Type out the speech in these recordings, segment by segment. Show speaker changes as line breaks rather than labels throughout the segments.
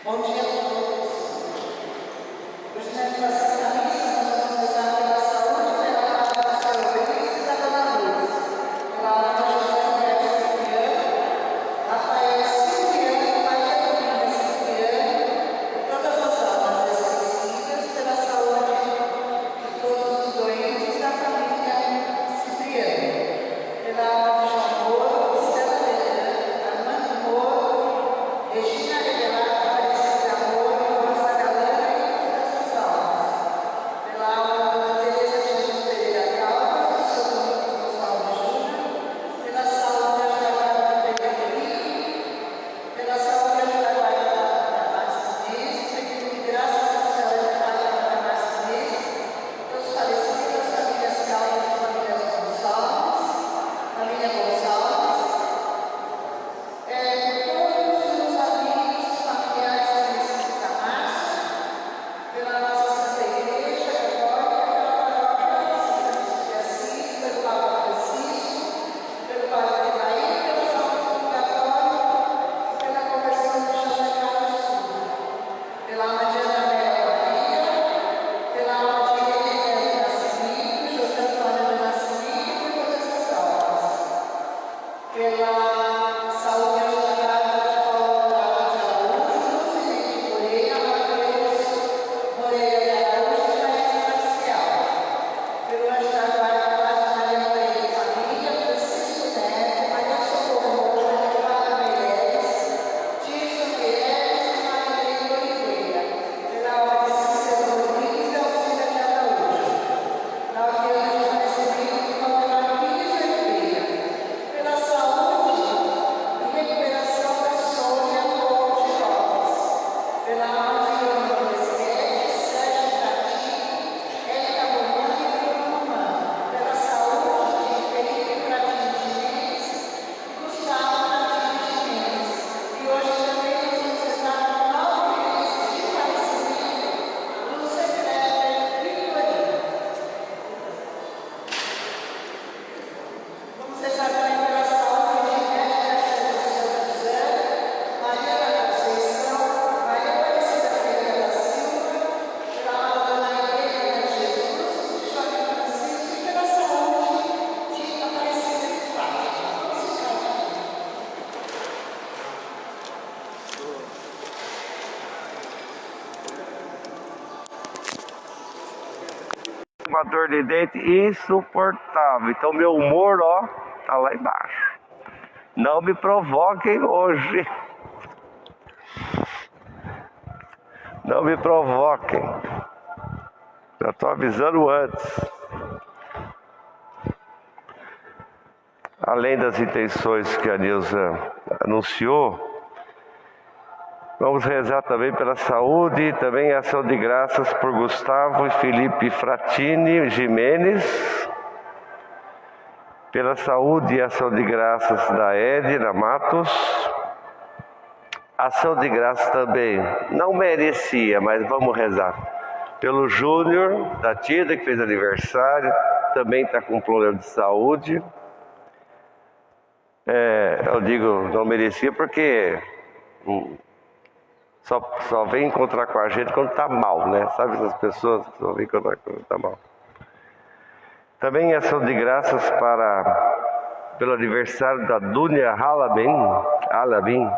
Bom dia a todos. Hoje na educação da missa nós vamos rezar pela saúde pela alma do Senhor Luiz e da Dona Luz, pela alma de José Roberto Cipriano, Rafael Cipriano, Maria Dominga Cipriano, e todas as almas esquecidas, pela saúde de todos os doentes da família Cipriano, pela alma de João Moro, Estela Leandro, Armando Moro, Regina Rebelato, Aparecida Moro, Rosa Galana e todas as almas. Pela alma da Dona Teresa de Jesus Pereira Caldas, do seu Domingos Gonçalves Júnior, pela saúde da Jaguara do Pedro Henrique, pela saúde da Jaguara da Marcinês, pedindo que graças ao céu e da Fátima da Marcinês, todos falecidos, as famílias Caldas e famílias Gonçalves, família Gonçalves, por todos os amigos, familiares conhecidos da Márcia, pela nossa Santa Igreja Católica, pela paróquia São Francisco de Assis, pelo Papa Francisco, pelo Padre Evaí, pelas almas do purgatório, pela conversão de José Carlos Silva, pela alma de Ana Amélia Maria, pela alma de Helena do Nascimento, José Antônio do Nascimento e por todas as almas. Pela saúde ajudada de Paulo Moreira de Araújo, Lucilene Moreira, Mateus Moreira de Araújo e Jair Marcial. Pelo anjo da guarda Pátria Maria Moreira e família, Francisco Neto, Maria Socorro Moura, Fábio Meireles, Tirso Meireles e Marilene Oliveira. Pela alma de Cícero Rodrigues e Alcida de Araújo. 9 anos de falecimento de Valdemar Pires de Oliveira. Pela saúde e recuperação da Sônia Couto de Lopes, pela alma de Leonor Mesquete, Sérgio Fratini, Érica Romano e Bruno Romano, pela saúde de Felipe Fratini Jimenez e Gustavo Fratini Jimenez. E hoje também nós vamos rezar por 9 meses de falecimento do secretário Vitorino. Vamos rezar também pela saúde de Régia José, Maria da Conceição, Maria Aparecida Ferreira da Silva, pela alma da Dona Helena de Jesus, de Joaquim Francisco e pela saúde de Aparecida de Fátima. Vamos ficar aqui.
Uma dor de dente insuportável. Então meu humor, ó, tá lá embaixo. Não me provoquem hoje. Não me provoquem. Já tô avisando antes. Além das intenções que a Nilza anunciou, vamos rezar também pela saúde e também ação de graças por Gustavo e Felipe Fratini Jimenez, pela saúde e ação de graças da Edna Matos. Ação de graças também, não merecia, mas vamos rezar. Pelo Júnior, da Tida, que fez aniversário, também está com problema de saúde. Eu digo não merecia porque só vem encontrar com a gente quando está mal, né? Sabe essas pessoas que só vêm encontrar quando está mal. Também ação de graças pelo aniversário da Dunia Halabin.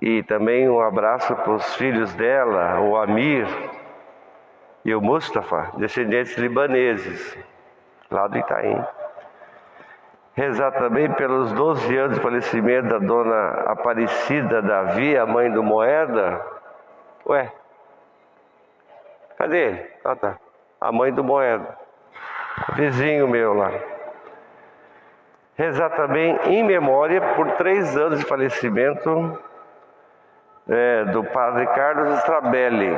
E também um abraço para os filhos dela, o Amir e o Mustafa, descendentes libaneses, lá do Itaim. Rezar também pelos 12 anos de falecimento da Dona Aparecida Davi, a mãe do Moeda. Ué, cadê ele? Ah, tá. A mãe do Moeda, vizinho meu lá. Rezar também em memória por 3 anos de falecimento do padre Carlos Strabelli,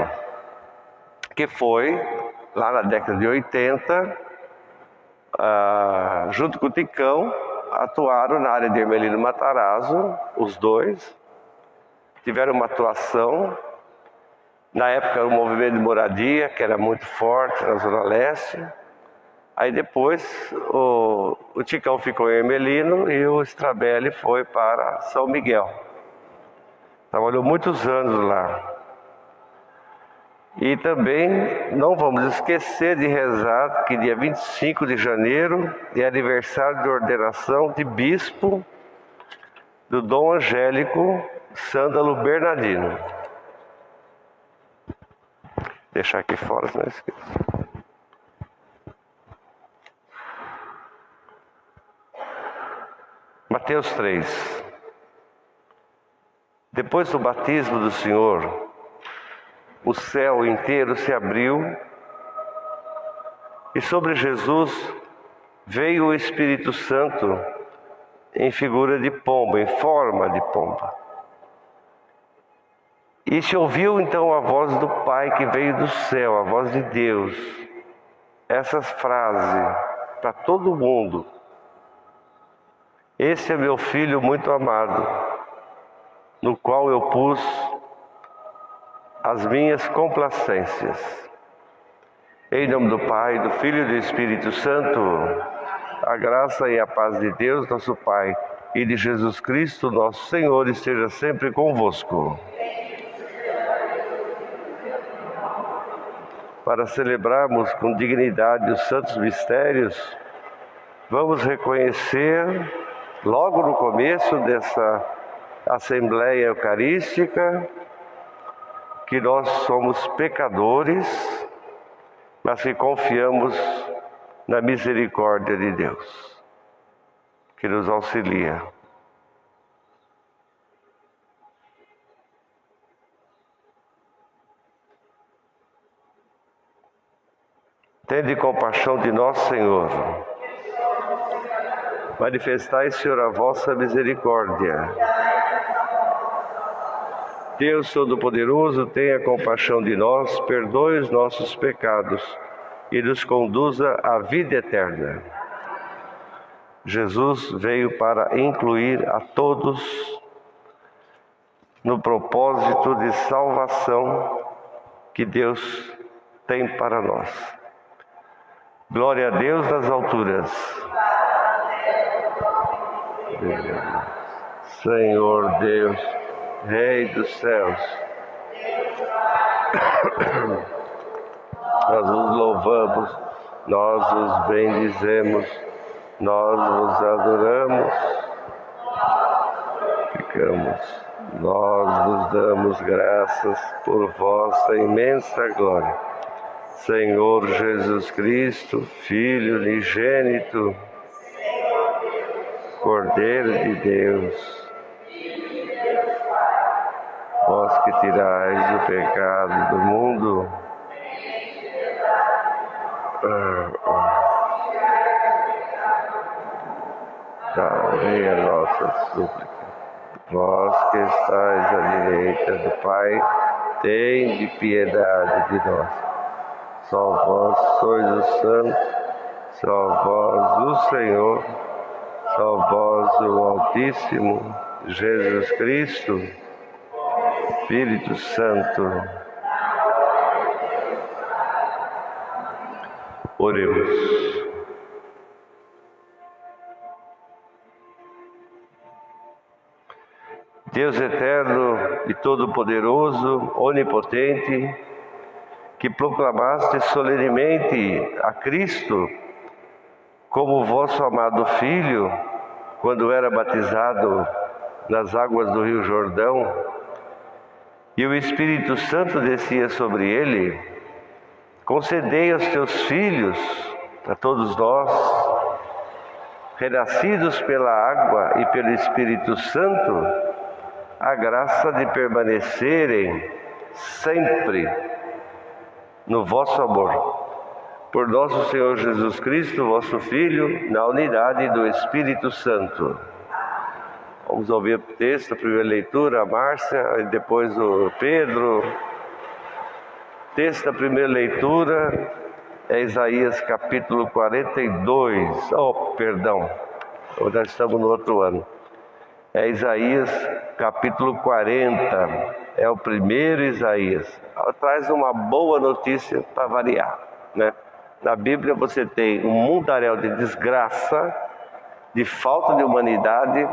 que foi, lá na década de 80, junto com o Ticão, atuaram na área de Hermelino Matarazzo, os dois, tiveram uma atuação, na época o movimento de moradia, que era muito forte na Zona Leste. Aí depois o Ticão ficou em Hermelino e o Strabelli foi para São Miguel. Trabalhou muitos anos lá. E também não vamos esquecer de rezar que dia 25 de janeiro é aniversário de ordenação de bispo do Dom Angélico Sândalo Bernardino. Deixar aqui fora, se não esqueça. Mateus 3. Depois do batismo do Senhor, o céu inteiro se abriu e sobre Jesus veio o Espírito Santo em figura de pomba, em forma de pomba. E se ouviu então a voz do Pai que veio do céu, a voz de Deus. Essa frase para todo mundo: esse é meu filho muito amado, no qual eu pus as minhas complacências. Em nome do Pai, do Filho e do Espírito Santo, a graça e a paz de Deus, nosso Pai, e de Jesus Cristo, nosso Senhor, esteja sempre convosco. Para celebrarmos com dignidade os santos mistérios, vamos reconhecer, logo no começo dessa Assembleia Eucarística, que nós somos pecadores, mas que confiamos na misericórdia de Deus, que nos auxilia. Tende compaixão de nós, Senhor. Manifestai, Senhor, a vossa misericórdia. Deus Todo-Poderoso, tenha compaixão de nós, perdoe os nossos pecados e nos conduza à vida eterna. Jesus veio para incluir a todos no propósito de salvação que Deus tem para nós. Glória a Deus nas alturas. Senhor Deus, Rei dos céus, nós os louvamos, nós os bendizemos, nós vos adoramos, nós vos damos graças por vossa imensa glória. Senhor Jesus Cristo, Filho unigênito, Cordeiro de Deus, vós que tirais o pecado do mundo, dai a nossa súplica. Vós que estais à direita do Pai, tende piedade de nós. Só vós sois o Santo, só vós o Senhor, só vós o Altíssimo, Jesus Cristo, Espírito Santo. Oremos. Deus eterno e todo-poderoso, onipotente, que proclamaste solenemente a Cristo como vosso amado Filho, quando era batizado nas águas do Rio Jordão, e o Espírito Santo descia sobre ele, concedei aos teus filhos, a todos nós, renascidos pela água e pelo Espírito Santo, a graça de permanecerem sempre no vosso amor. Por nosso Senhor Jesus Cristo, vosso Filho, na unidade do Espírito Santo. Vamos ouvir o texto, a primeira leitura, a Márcia, e depois o Pedro. O texto da primeira leitura é Isaías capítulo 42. Nós estamos no outro ano. É Isaías capítulo 40. É o primeiro Isaías. Ela traz uma boa notícia para variar, né? Na Bíblia você tem um mundaréu de desgraça, de falta de humanidade,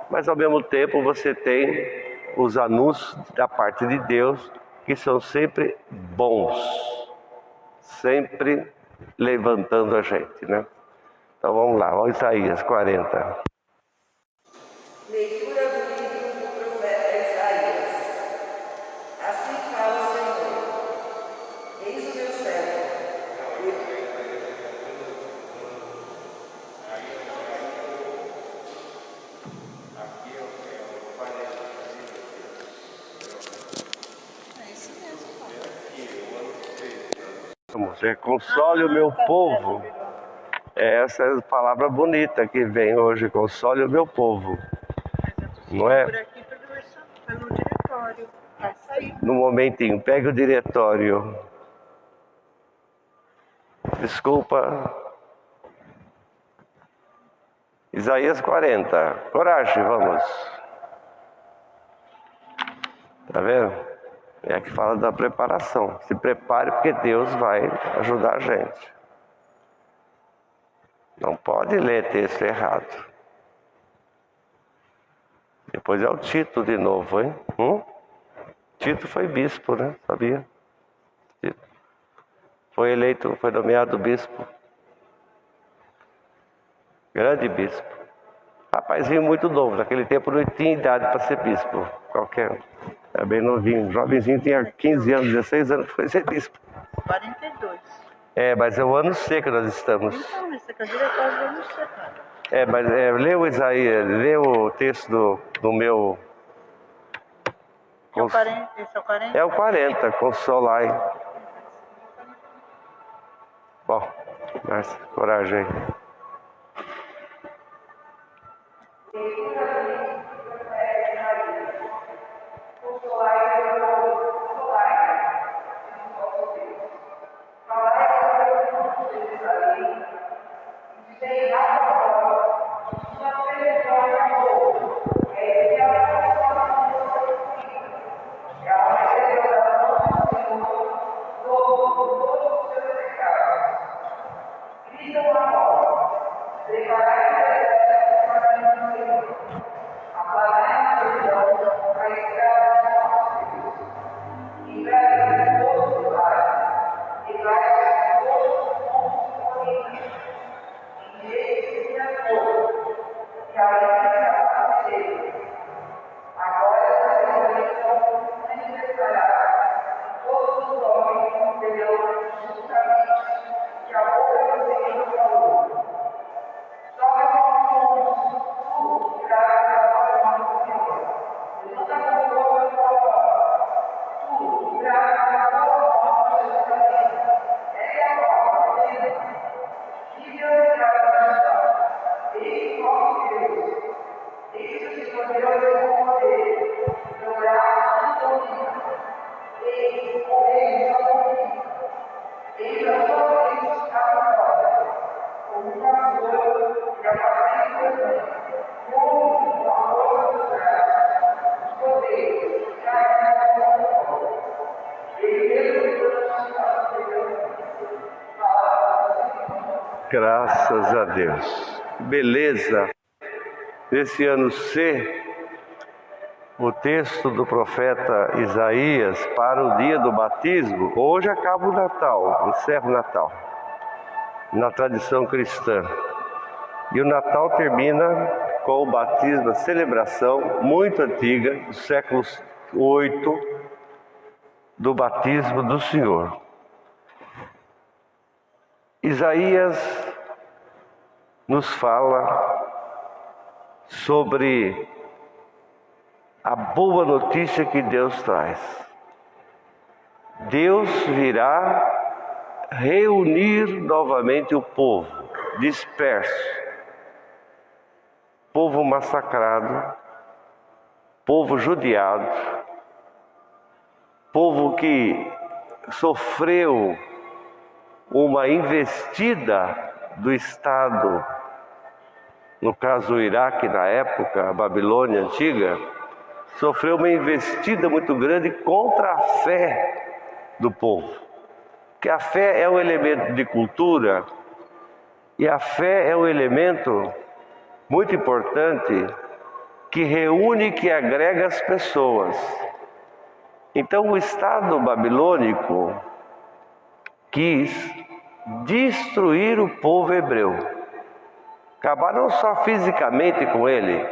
mas ao mesmo tempo você tem os anúncios da parte de Deus, que são sempre bons, sempre levantando a gente, né? Então vamos lá, ó, Isaías 40.
Leitura do livro do profeta Isaías. Assim fala o Senhor: Eis o meu servo.
Vamos ver, console o meu povo. Essa é a palavra bonita que vem hoje, console o meu povo. Não é?
Por aqui pelo diretório. Vai sair.
No momentinho, pega o diretório. Desculpa. Isaías 40. Coragem, vamos. Tá vendo? É que fala da preparação. Se prepare porque Deus vai ajudar a gente. Não pode ler texto errado. Depois é o Tito de novo, hein? Tito foi bispo, né? Sabia? Tito. Foi eleito, foi nomeado bispo. Grande bispo. Rapazinho muito novo. Naquele tempo não tinha idade para ser bispo. Qualquer um. Era bem novinho. Jovenzinho tinha 15 anos, 16 anos, foi ser bispo.
42.
Mas é o ano C que nós estamos.
Então, esse aqui é o diretório do ano C, cara.
Lê o Isaías, lê o texto do meu.
É o 40, esse é o 40?
É o 40, consolai. Bom, Márcia, coragem aí. Graças a Deus. Beleza. Nesse ano C, o texto do profeta Isaías para o dia do batismo. Hoje acaba o Natal, encerra o Natal, na tradição cristã. E o Natal termina com o batismo, a celebração muito antiga, do século VIII, do batismo do Senhor. Isaías nos fala sobre a boa notícia que Deus traz. Deus virá reunir novamente o povo disperso, povo massacrado, povo judiado, povo que sofreu uma investida do Estado, no caso o Iraque na época, a Babilônia antiga, sofreu uma investida muito grande contra a fé do povo. Porque a fé é um elemento de cultura e a fé é um elemento muito importante que reúne, que agrega as pessoas. Então o Estado babilônico quis destruir o povo hebreu. Acabar não só fisicamente com ele,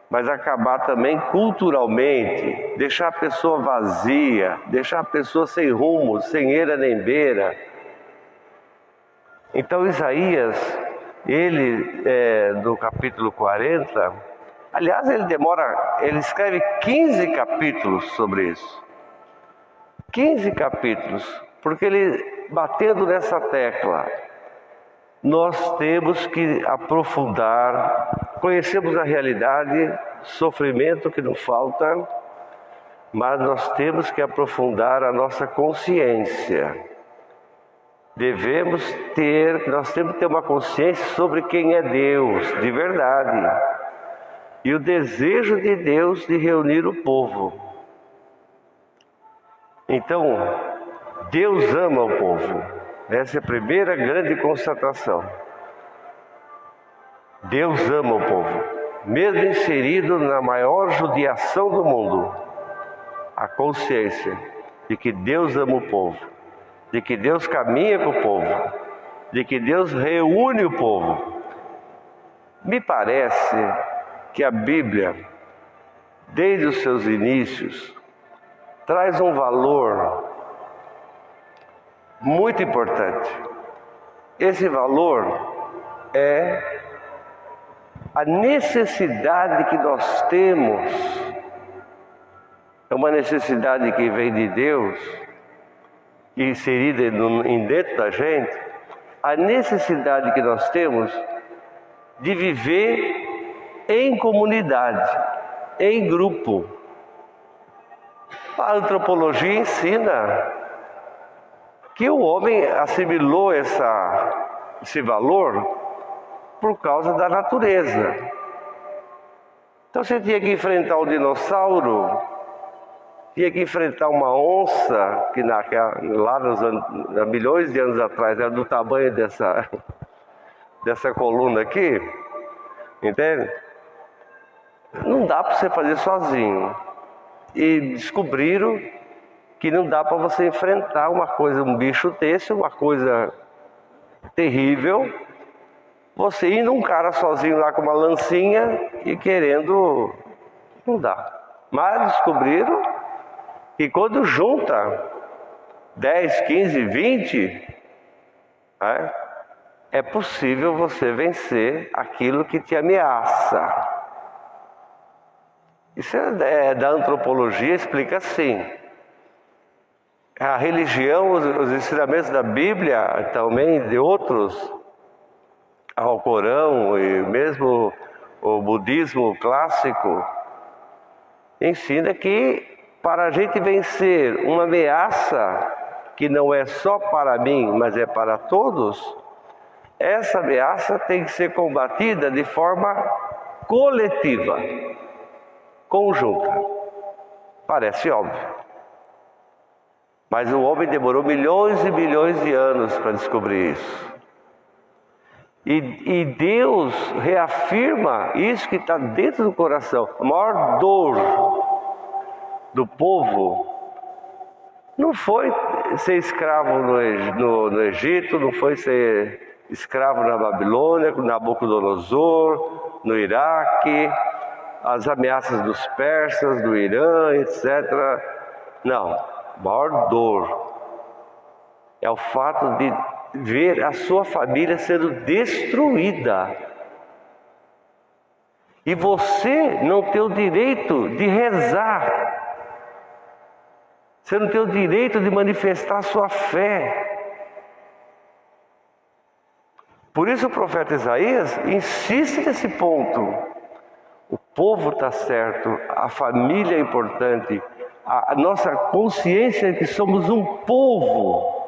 mas acabar também culturalmente, deixar a pessoa vazia, deixar a pessoa sem rumo, sem eira nem beira. Então Isaías, ele no capítulo 40, aliás ele escreve 15 capítulos sobre isso. 15 capítulos, porque ele batendo nessa tecla, nós temos que aprofundar, conhecemos a realidade, sofrimento que não falta, mas nós temos que aprofundar a nossa consciência. Nós temos que ter uma consciência sobre quem é Deus, de verdade. E o desejo de Deus de reunir o povo. Então, Deus ama o povo. Essa é a primeira grande constatação. Deus ama o povo. Mesmo inserido na maior judiação do mundo, a consciência de que Deus ama o povo, de que Deus caminha com o povo, de que Deus reúne o povo. Me parece que a Bíblia, desde os seus inícios, traz um valor muito importante. Esse valor é a necessidade que nós temos, é uma necessidade que vem de Deus, inserida dentro da gente, a necessidade que nós temos de viver em comunidade, em grupo. A antropologia ensina que o homem assimilou esse valor por causa da natureza. Então você tinha que enfrentar um dinossauro, tinha que enfrentar uma onça, que lá há milhões de anos atrás era do tamanho dessa coluna aqui, entende? Não dá para você fazer sozinho. E descobriram que não dá para você enfrentar um bicho desse, uma coisa terrível, você indo um cara sozinho lá com uma lancinha e querendo, não dá. Mas descobriram que quando junta 10, 15, 20, é possível você vencer aquilo que te ameaça. Isso é da antropologia, explica assim. A religião, os ensinamentos da Bíblia, também de outros, ao Corão e mesmo o budismo clássico, ensina que para a gente vencer uma ameaça que não é só para mim, mas é para todos, essa ameaça tem que ser combatida de forma coletiva, conjunta. Parece óbvio. Mas o homem demorou milhões e milhões de anos para descobrir isso. E Deus reafirma isso que está dentro do coração. A maior dor do povo não foi ser escravo no Egito, não foi ser escravo na Babilônia, com Nabucodonosor, no Iraque, as ameaças dos persas, do Irã, etc. Não, a maior dor é o fato de ver a sua família sendo destruída. E você não tem o direito de rezar. Você não tem o direito de manifestar a sua fé. Por isso o profeta Isaías insiste nesse ponto. O povo está certo, a família é importante, a nossa consciência é que somos um povo,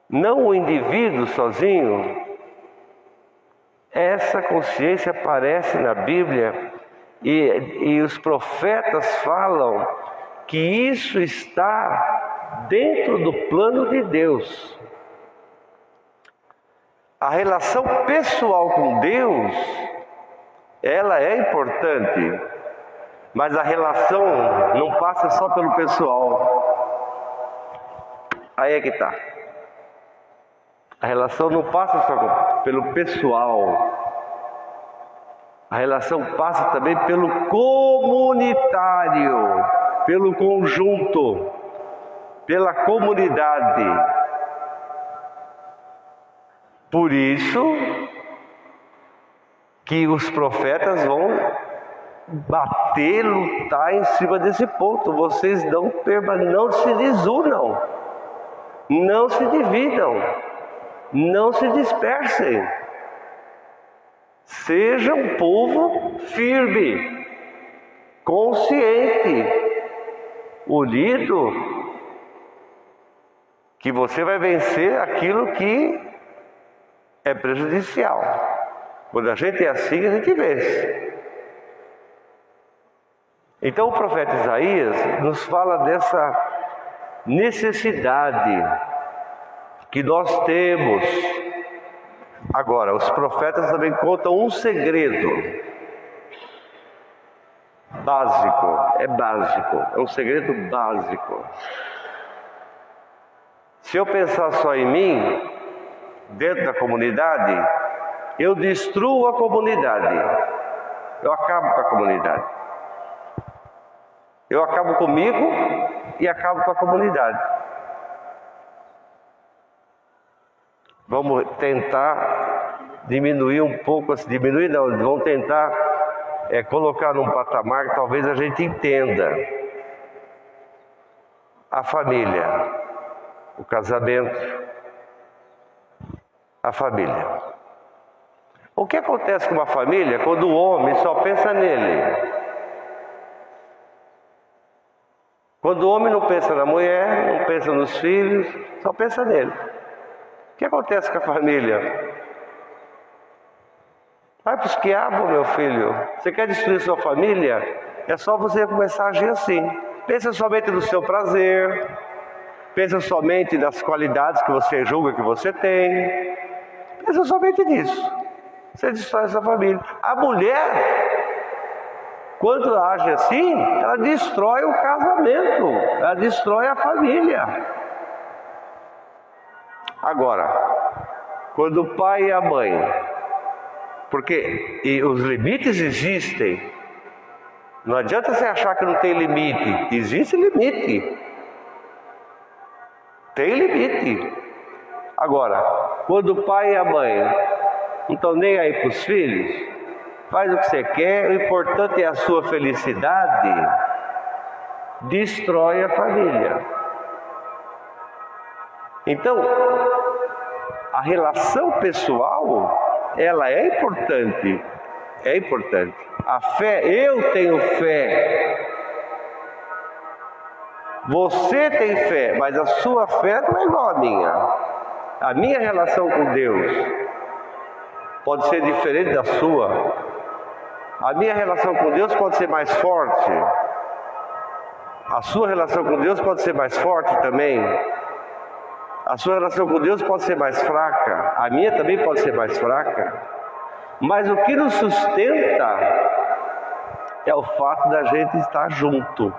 não o indivíduo sozinho. Essa consciência aparece na Bíblia e os profetas falam que isso está dentro do plano de Deus. A relação pessoal com Deus ela é importante, mas a relação não passa só pelo pessoal. Aí é que está. A relação não passa só pelo pessoal. A relação passa também pelo comunitário, pelo conjunto, pela comunidade. Por isso que os profetas vão bater, lutar em cima desse ponto. Vocês não se desunam, não se dividam, não se dispersem. Seja um povo firme, consciente, unido, que você vai vencer aquilo que é prejudicial. Quando a gente é assim, a gente vence. Então o profeta Isaías nos fala dessa necessidade que nós temos. Agora, os profetas também contam um segredo básico, é um segredo básico. Se eu pensar só em mim, dentro da comunidade, eu destruo a comunidade, eu acabo com a comunidade, eu acabo comigo e acabo com a comunidade. Vamos tentar diminuir um pouco, vamos tentar colocar num patamar que talvez a gente entenda. A família, o casamento, a família. O que acontece com uma família quando o homem só pensa nele? Quando o homem não pensa na mulher, não pensa nos filhos, só pensa nele. O que acontece com a família? Vai para os quiabos, meu filho. Você quer destruir sua família? É só você começar a agir assim. Pensa somente no seu prazer. Pensa somente nas qualidades que você julga que você tem. Pensa somente nisso. Você destrói sua família. A mulher, quando age assim, ela destrói o casamento. Ela destrói a família. Agora, quando o pai e a mãe, porque os limites existem, não adianta você achar que não tem limite, existe limite, tem limite. Agora, quando o pai e a mãe não estão nem aí para os filhos, faz o que você quer, o importante é a sua felicidade, destrói a família. Então, a relação pessoal, ela é importante. A fé, eu tenho fé. Você tem fé, mas a sua fé não é igual à minha. A minha relação com Deus pode ser diferente da sua. A minha relação com Deus pode ser mais forte. A sua relação com Deus pode ser mais forte também. A sua relação com Deus pode ser mais fraca, a minha também pode ser mais fraca, mas o que nos sustenta é o fato da gente estar junto,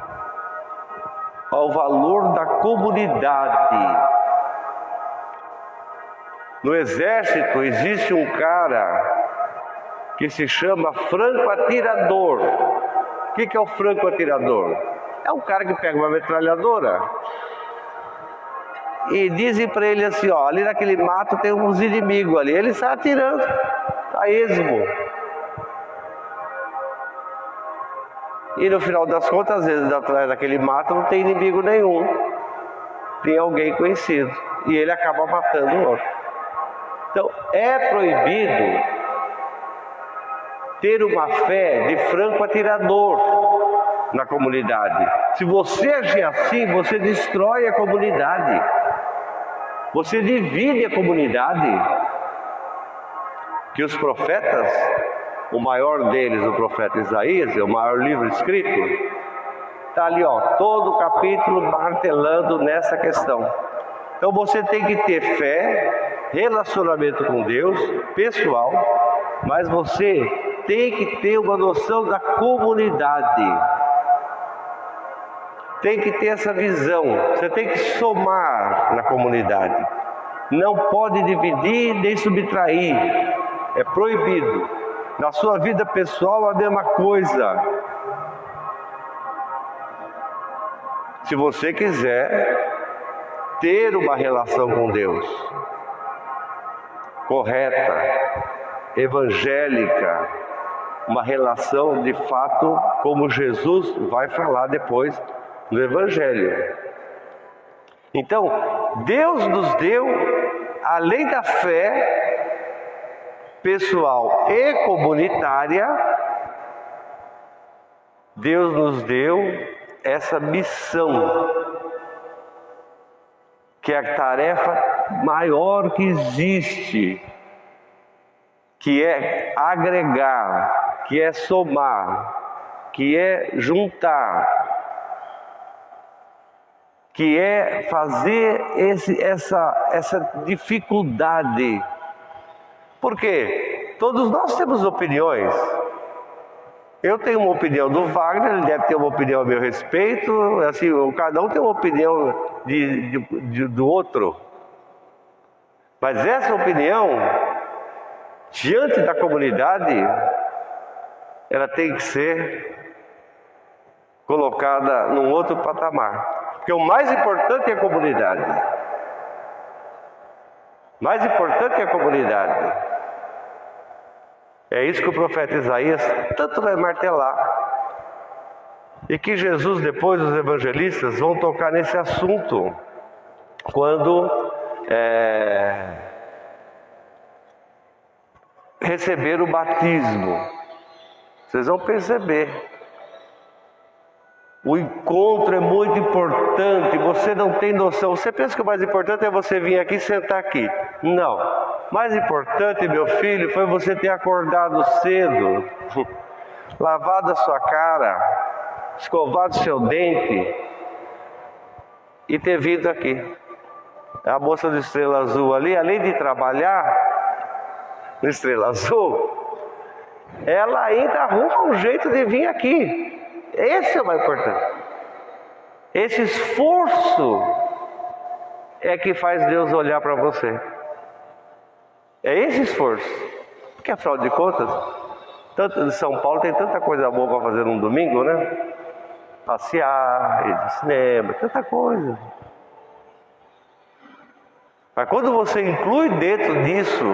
ao valor da comunidade. No exército existe um cara que se chama franco atirador. O que é o franco atirador? É um cara que pega uma metralhadora e dizem para ele assim, ó, ali naquele mato tem uns inimigos ali. Ele sai atirando a esmo. E no final das contas, às vezes atrás daquele mato não tem inimigo nenhum. Tem alguém conhecido. E ele acaba matando o outro. Então, é proibido ter uma fé de franco atirador na comunidade. Se você agir assim, você destrói a comunidade. Você divide a comunidade. Que os profetas, o maior deles, o profeta Isaías, é o maior livro escrito, está ali, ó, todo o capítulo martelando nessa questão. Então você tem que ter fé, relacionamento com Deus, pessoal, mas você tem que ter uma noção da comunidade. Tem que ter essa visão. Você tem que somar na comunidade. Não pode dividir nem subtrair. É proibido. Na sua vida pessoal, a mesma coisa. Se você quiser ter uma relação com Deus correta, evangélica, uma relação de fato, como Jesus vai falar depois no Evangelho. Então, Deus nos deu, além da fé pessoal e comunitária, Deus nos deu essa missão, que é a tarefa maior que existe, que é agregar, que é somar, que é juntar, que é fazer essa dificuldade. Por quê? Todos nós temos opiniões. Eu tenho uma opinião do Wagner, ele deve ter uma opinião a meu respeito, assim, cada um tem uma opinião do outro. Mas essa opinião, diante da comunidade, ela tem que ser colocada num outro patamar. Porque o mais importante é a comunidade. Mais importante é a comunidade. É isso que o profeta Isaías tanto vai martelar. E que Jesus, depois os evangelistas, vão tocar nesse assunto quando receber o batismo. Vocês vão perceber. O encontro é muito importante, você não tem noção. Você pensa que o mais importante é você vir aqui e sentar aqui. Não. Mais importante, meu filho, foi você ter acordado cedo, lavado a sua cara, escovado seu dente e ter vindo aqui. A moça do Estrela Azul ali, além de trabalhar no Estrela Azul, ela ainda arruma um jeito de vir aqui. Esse é o mais importante. Esse esforço é que faz Deus olhar para você. É esse esforço. Porque afinal de contas, tanto em São Paulo tem tanta coisa boa para fazer num domingo, né? Passear, ir ao cinema, tanta coisa. Mas quando você inclui dentro disso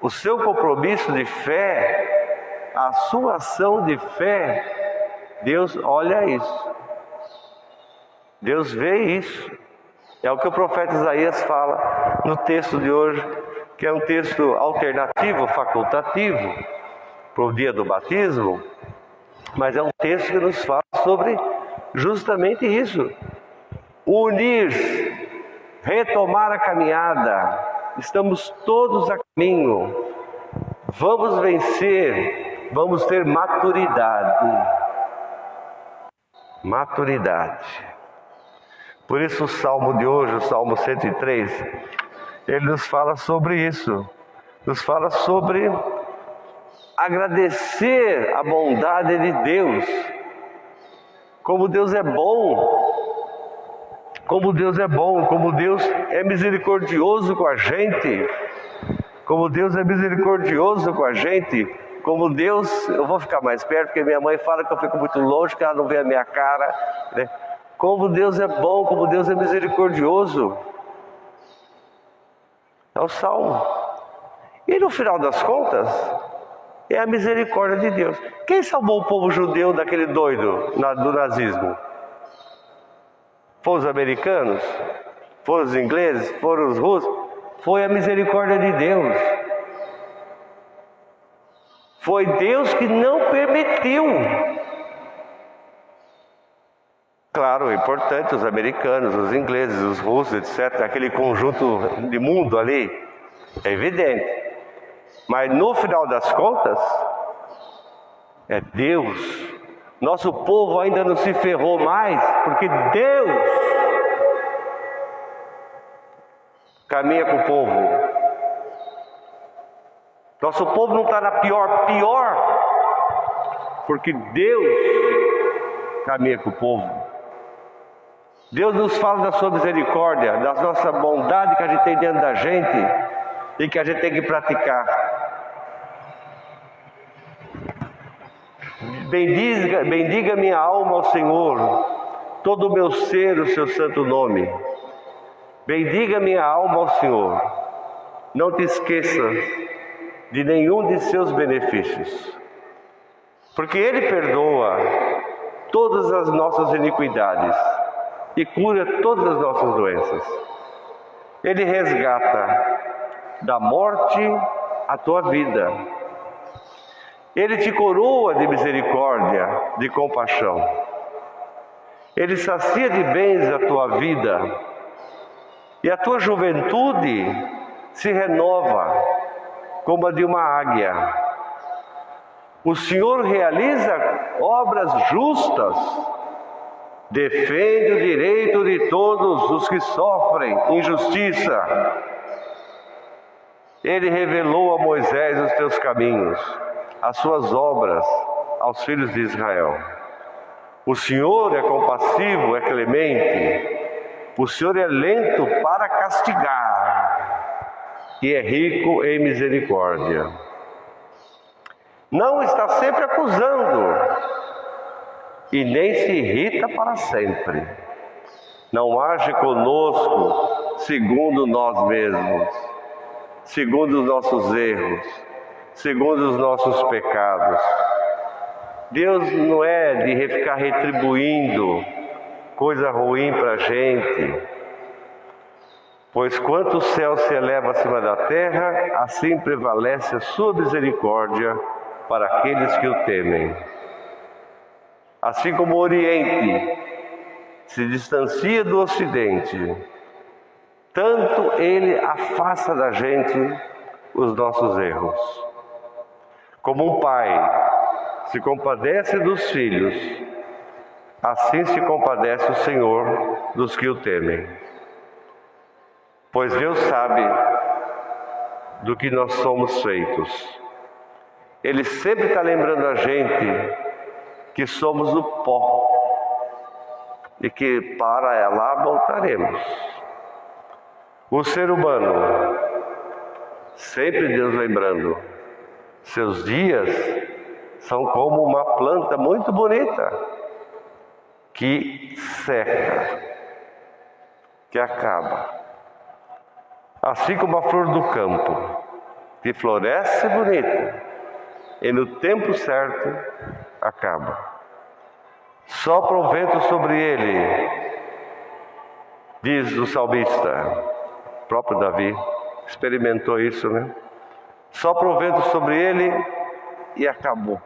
o seu compromisso de fé, a sua ação de fé, Deus olha isso. Deus vê isso. É o que o profeta Isaías fala no texto de hoje, que é um texto alternativo, facultativo, para o dia do batismo, mas é um texto que nos fala sobre justamente isso. Unir-se, retomar a caminhada, estamos todos a caminho, vamos vencer, vamos ter maturidade. Maturidade. Por isso o Salmo de hoje, o Salmo 103, ele nos fala sobre isso, nos fala sobre agradecer a bondade de Deus, como Deus é bom, como Deus é bom, como Deus é misericordioso com a gente, como Deus é misericordioso com a gente, como Deus, eu vou ficar mais perto, porque minha mãe fala que eu fico muito longe, que ela não vê a minha cara, né? Como Deus é bom, como Deus é misericordioso. É o Salmo. E no final das contas, é a misericórdia de Deus. Quem salvou o povo judeu daquele doido do nazismo? Foram os americanos? Foram os ingleses? Foram os russos? Foi a misericórdia de Deus. Foi Deus que não permitiu. Claro, é importante os americanos, os ingleses, os russos, etc. Aquele conjunto de mundo ali, é evidente. Mas no final das contas, é Deus. Nosso povo ainda não se ferrou mais, porque Deus caminha com o povo. Nosso povo não está na pior, porque Deus caminha com o povo. Deus nos fala da sua misericórdia, da nossa bondade que a gente tem dentro da gente e que a gente tem que praticar. Bendiga minha alma ao Senhor, todo o meu ser o seu santo nome. Bendiga minha alma ao Senhor. Não te esqueça de nenhum de seus benefícios, porque Ele perdoa todas as nossas iniquidades e cura todas as nossas doenças. Ele resgata da morte a tua vida. Ele te coroa de misericórdia, de compaixão. Ele sacia de bens a tua vida e a tua juventude se renova como a de uma águia. O Senhor realiza obras justas, defende o direito de todos os que sofrem injustiça. Ele revelou a Moisés os teus caminhos, as suas obras aos filhos de Israel. O Senhor é compassivo, é clemente. O Senhor é lento para castigar e é rico em misericórdia. Não está sempre acusando e nem se irrita para sempre. Não age conosco segundo nós mesmos, segundo os nossos erros, segundo os nossos pecados. Deus não é de ficar retribuindo coisa ruim para a gente, pois quanto o céu se eleva acima da terra, assim prevalece a sua misericórdia para aqueles que o temem. Assim como o Oriente se distancia do Ocidente, tanto Ele afasta da gente os nossos erros. Como um pai se compadece dos filhos, assim se compadece o Senhor dos que o temem. Pois Deus sabe do que nós somos feitos. Ele sempre está lembrando a gente que somos o pó e que para lá voltaremos. O ser humano, sempre Deus lembrando, seus dias são como uma planta muito bonita que seca, que acaba. Assim como a flor do campo, que floresce bonita e no tempo certo acaba. Sopra o vento sobre ele, diz o salmista, o próprio Davi experimentou isso, né? Sopra o vento sobre ele e acabou.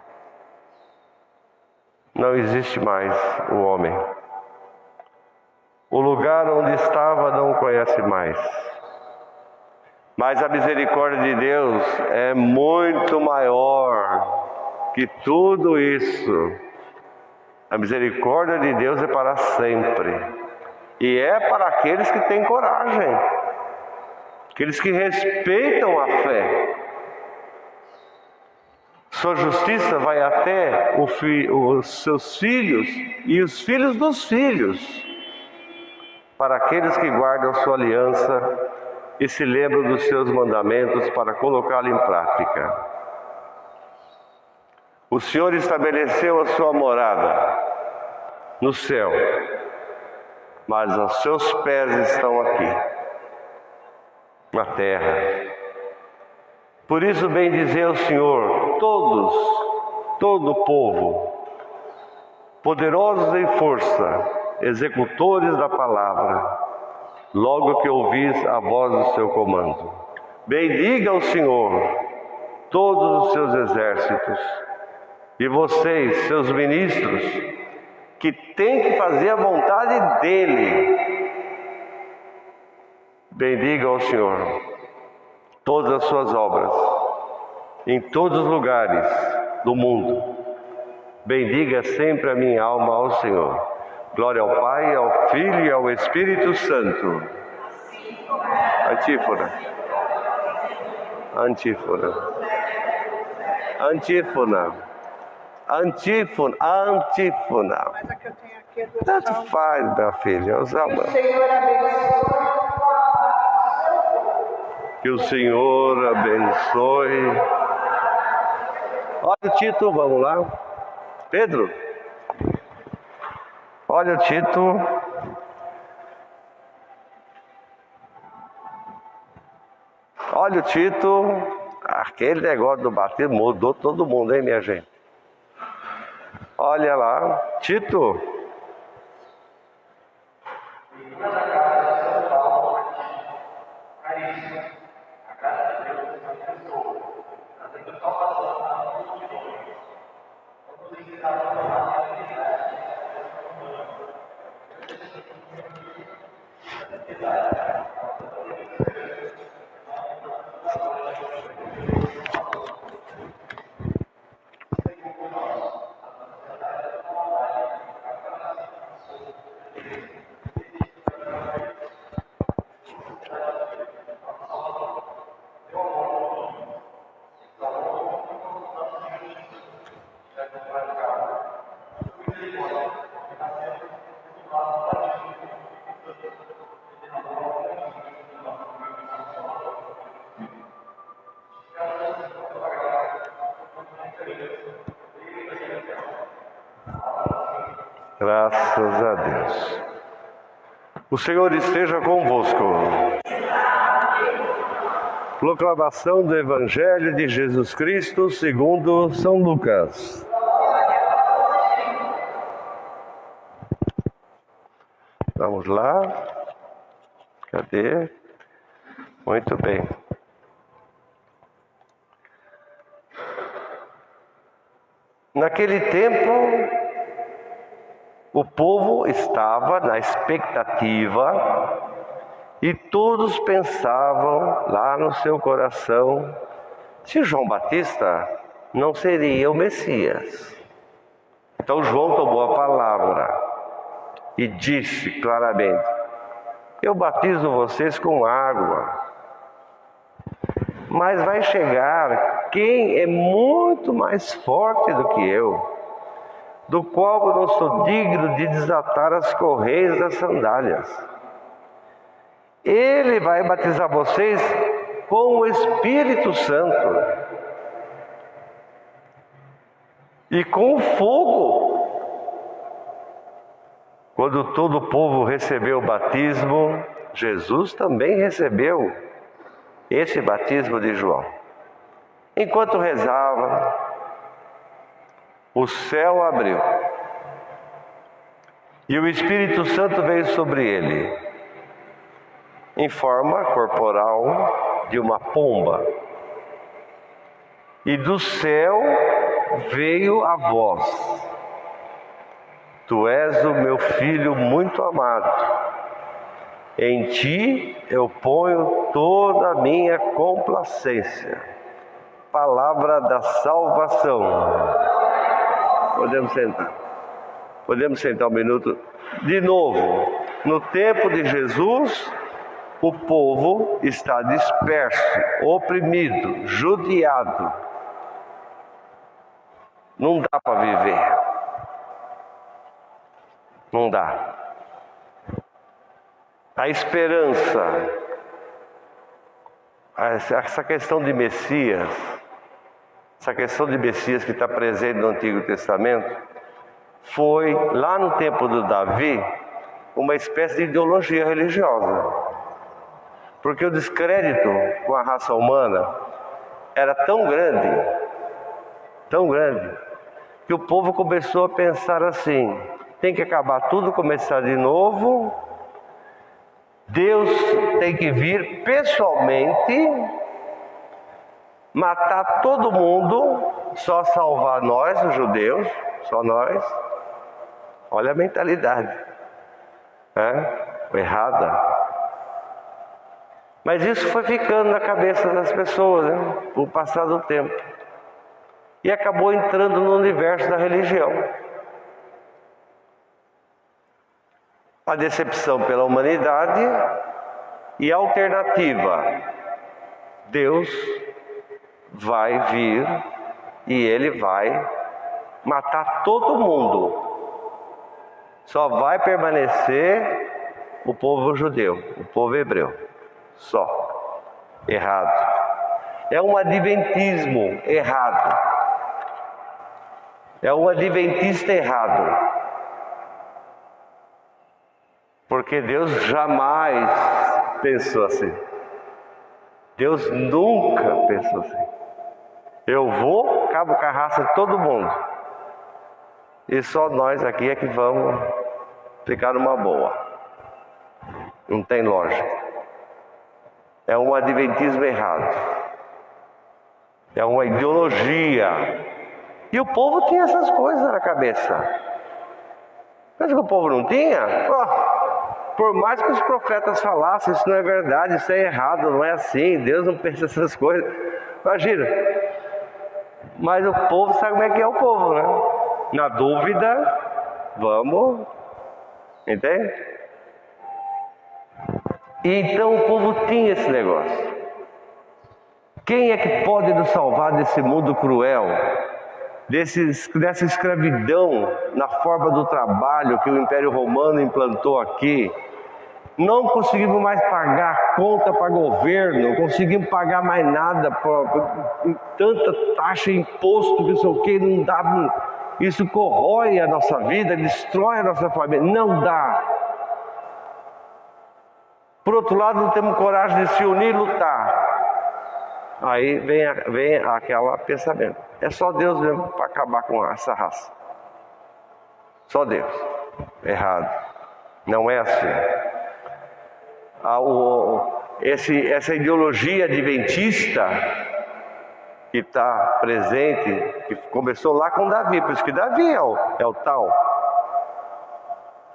Não existe mais o homem. O lugar onde estava não o conhece mais. Mas a misericórdia de Deus é muito maior que tudo isso. A misericórdia de Deus é para sempre. E é para aqueles que têm coragem, aqueles que respeitam a fé. Sua justiça vai até os seus filhos e os filhos dos filhos, para aqueles que guardam sua aliança e se lembram dos seus mandamentos para colocá-lo em prática. O Senhor estabeleceu a sua morada no céu, mas os seus pés estão aqui, na terra. Por isso bendizer o Senhor, todo o povo, poderosos em força, executores da palavra, logo que ouvis a voz do seu comando. Bendiga o Senhor, todos os seus exércitos, e vocês, seus ministros, que têm que fazer a vontade dEle. Bendiga o Senhor, todas as suas obras, em todos os lugares do mundo. Bendiga sempre a minha alma ao Senhor. Glória ao Pai, ao Filho e ao Espírito Santo. Antífona. Antífona. Antífona. Antífona. Antífona.
Mas a que eu tenho aqui é do
Tanto
Salmo.
faz, minha filha.
O Senhor abençoe.
Que o Senhor abençoe. Olha o Tito, vamos lá. Pedro. Olha o Tito. Olha o Tito. Aquele negócio do batismo mudou todo mundo, hein, minha gente? Olha lá. Tito. Graças a Deus. O Senhor esteja convosco. Proclamação do Evangelho de Jesus Cristo segundo São Lucas. Vamos lá. Cadê? Muito bem. Naquele tempo, o povo estava na expectativa e todos pensavam lá no seu coração se João Batista não seria o Messias. Então João tomou a palavra e disse claramente: eu batizo vocês com água, mas vai chegar quem é muito mais forte do que eu, do qual eu não sou digno de desatar as correias das sandálias. Ele vai batizar vocês com o Espírito Santo e com fogo. Quando todo o povo recebeu o batismo, Jesus também recebeu esse batismo de João. Enquanto rezava, o céu abriu e o Espírito Santo veio sobre ele, em forma corporal de uma pomba. E do céu veio a voz: Tu és o meu filho muito amado, em ti eu ponho toda a minha complacência. Palavra da salvação. Podemos sentar. Podemos sentar um minuto. De novo, no tempo de Jesus, o povo está disperso, oprimido, judiado. Não dá para viver. Não dá. A esperança, essa questão de Messias, essa questão de Messias que está presente no Antigo Testamento, foi, lá no tempo do Davi, uma espécie de ideologia religiosa. Porque o descrédito com a raça humana era tão grande, que o povo começou a pensar assim: tem que acabar tudo, começar de novo. Deus tem que vir pessoalmente, matar todo mundo, só salvar nós, os judeus, só nós. Olha a mentalidade, errada. Mas isso foi ficando na cabeça das pessoas, com o passar do tempo. E acabou entrando no universo da religião. A decepção pela humanidade e a alternativa: Deus vai vir e ele vai matar todo mundo. Só vai permanecer o povo judeu, o povo hebreu. Só. Errado. É um adventismo errado. É um adventista errado. Porque Deus jamais pensou assim. Deus nunca pensou assim. Eu vou, cabo carraça de todo mundo. E só nós aqui é que vamos ficar numa boa. Não tem lógica. É um adventismo errado. É uma ideologia. E o povo tinha essas coisas na cabeça. Mas que o povo não tinha? Por mais que os profetas falassem, isso não é verdade, isso é errado, não é assim, Deus não pensa essas coisas. Imagina. Mas o povo sabe como é que é o povo, né? Na dúvida, vamos. Entende? E então o povo tinha esse negócio. Quem é que pode nos salvar desse mundo cruel? Dessa escravidão na forma do trabalho que o Império Romano implantou aqui? Não conseguimos mais pagar conta para governo, não conseguimos pagar mais nada, tanta taxa, imposto, que sei o que, não dá. Isso corrói a nossa vida, destrói a nossa família, não dá. Por outro lado, não temos coragem de se unir e lutar. Aí vem aquele pensamento. É só Deus mesmo para acabar com essa raça. Só Deus. Errado. Não é assim. Essa ideologia adventista que está presente, que começou lá com Davi, por isso que Davi é o tal.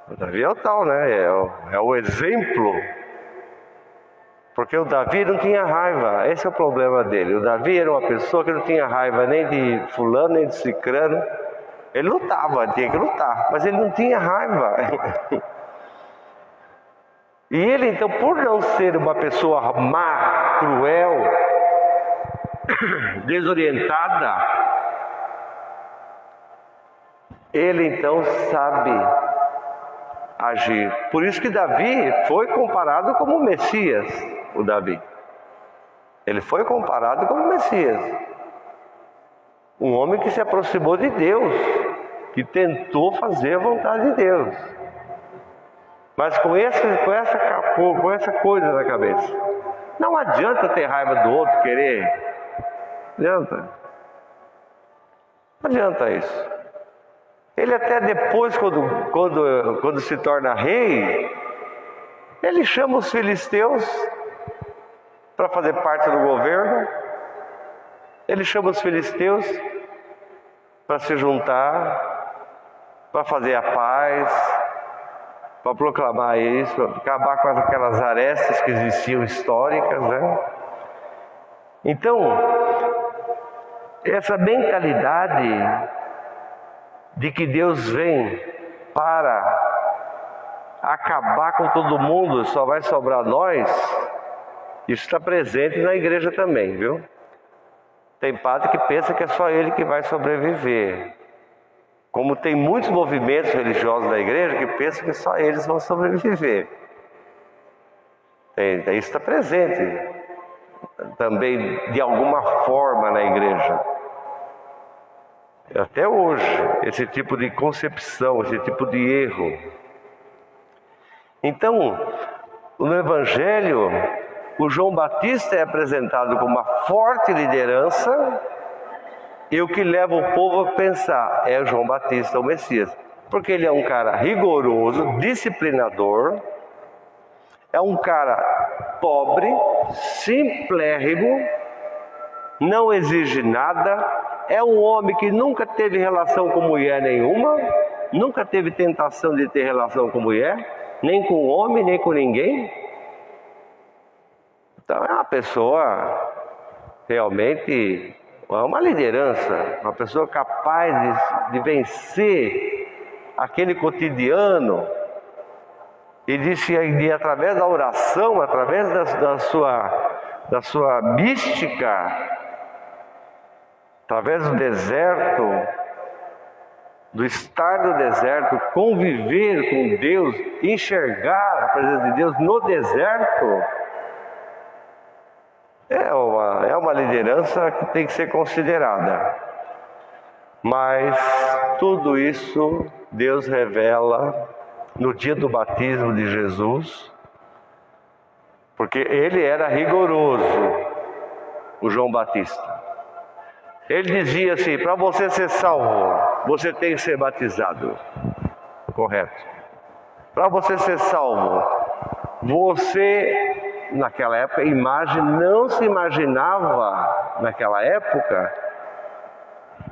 O Davi é o tal, né? É o exemplo. Porque o Davi não tinha raiva, esse é o problema dele. O Davi era uma pessoa que não tinha raiva nem de fulano, nem de cicrano. Ele lutava, tinha que lutar, mas ele não tinha raiva. E ele então, por não ser uma pessoa má, cruel, desorientada, ele então sabe agir. Por isso que Davi foi comparado como Messias, o Davi. Ele foi comparado como Messias. Um homem que se aproximou de Deus, que tentou fazer a vontade de Deus. Mas com essa coisa na cabeça. Não adianta ter raiva do outro, querer. Não adianta. Não adianta isso. Ele até depois, quando se torna rei, ele chama os filisteus para fazer parte do governo. Ele chama os filisteus para se juntar, para fazer a paz, para proclamar isso, para acabar com aquelas arestas que existiam históricas, né? Então, essa mentalidade de que Deus vem para acabar com todo mundo, só vai sobrar nós, isso está presente na igreja também, viu? Tem padre que pensa que é só ele que vai sobreviver. Como tem muitos movimentos religiosos da igreja que pensam que só eles vão sobreviver. Isso está presente também de alguma forma na igreja. Até hoje, esse tipo de concepção, esse tipo de erro. Então, no Evangelho, o João Batista é apresentado como uma forte liderança, e o que leva o povo a pensar é o João Batista, o Messias. Porque ele é um cara rigoroso, disciplinador, é um cara pobre, simplérrimo, não exige nada, é um homem que nunca teve relação com mulher nenhuma, nunca teve tentação de ter relação com mulher, nem com homem, nem com ninguém. Então é uma pessoa realmente, é uma liderança, uma pessoa capaz de vencer aquele cotidiano e de através da oração, através da sua mística, através do deserto, do estar no deserto, conviver com Deus, enxergar a presença de Deus no deserto, é uma liderança que tem que ser considerada. Mas tudo isso Deus revela no dia do batismo de Jesus, porque ele era rigoroso, o João Batista. Ele dizia assim: para você ser salvo, você tem que ser batizado. Correto. Para você ser salvo, você, naquela época, não se imaginava, naquela época,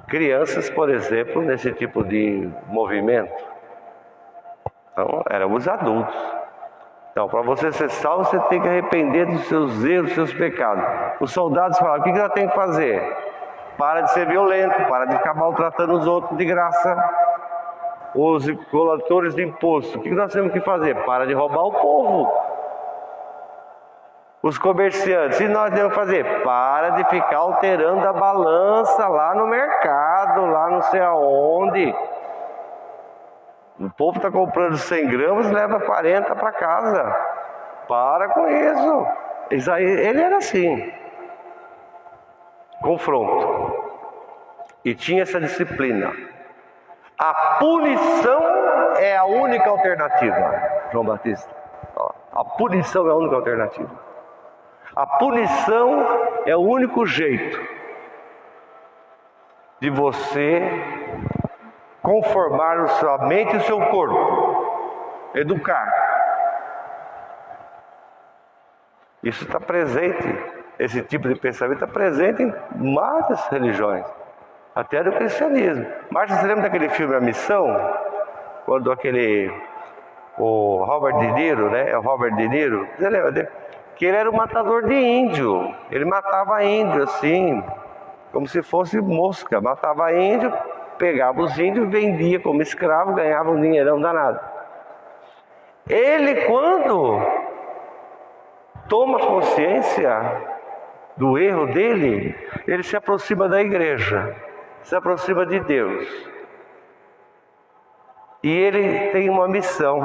crianças, por exemplo, nesse tipo de movimento. Então, eram os adultos. Então, para você ser salvo, você tem que arrepender dos seus erros, dos seus pecados. Os soldados falavam: o que ela tem que fazer? Para de ser violento, para de ficar maltratando os outros de graça. Os coletores de imposto, o que nós temos que fazer? Para de roubar o povo. Os comerciantes, o que nós temos que fazer? Para de ficar alterando a balança lá no mercado, lá não sei aonde. O povo está comprando 100 gramas, leva 40 para casa. Para com isso. Ele era assim. Confronto. E tinha essa disciplina. A punição é a única alternativa, João Batista. A punição é a única alternativa. A punição é o único jeito de você conformar a sua mente e o seu corpo. Educar. Isso está presente. Esse tipo de pensamento está presente em várias religiões, até no cristianismo. Mas você lembra daquele filme A Missão? Quando o Robert De Niro, né? É o Robert De Niro. Você lembra dele? Que ele era um matador de índio. Ele matava índio assim, como se fosse mosca. Matava índio, pegava os índios, vendia como escravo, ganhava um dinheirão danado. Ele, quando toma consciência do erro dele, ele se aproxima da igreja, se aproxima de Deus. E ele tem uma missão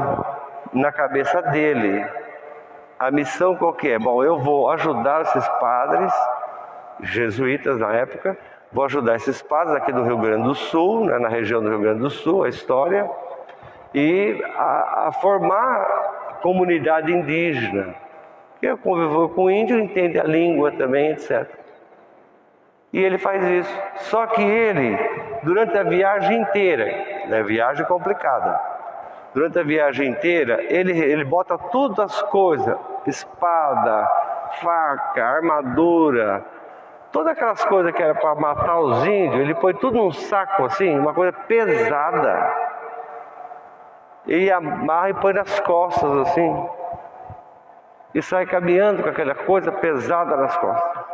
na cabeça dele. A missão qual que é? Bom, eu vou ajudar esses padres, jesuítas na época, vou ajudar esses padres aqui do Rio Grande do Sul, né, na região do Rio Grande do Sul, a história, e a formar comunidade indígena. Que conviveu com o índio, entende a língua também, etc. E ele faz isso. Só que ele, durante a viagem inteira, é viagem complicada, durante a viagem inteira, ele bota todas as coisas, espada, faca, armadura, todas aquelas coisas que era para matar os índios, ele põe tudo num saco assim, uma coisa pesada, e amarra e põe nas costas assim, e sai caminhando com aquela coisa pesada nas costas,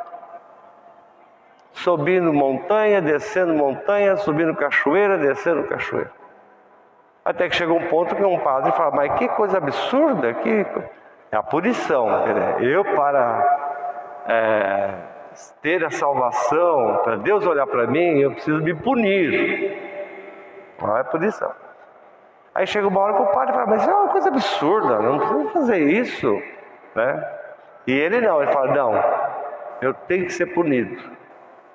subindo montanha, descendo montanha, subindo cachoeira, descendo cachoeira. Até que chegou um ponto que um padre fala: mas que coisa absurda, é a punição. Eu, para ter a salvação, para Deus olhar para mim, eu preciso me punir. Não é punição. Aí chega uma hora que o padre fala: mas é uma coisa absurda, não precisa fazer isso, né? E ele não, ele fala: não, eu tenho que ser punido,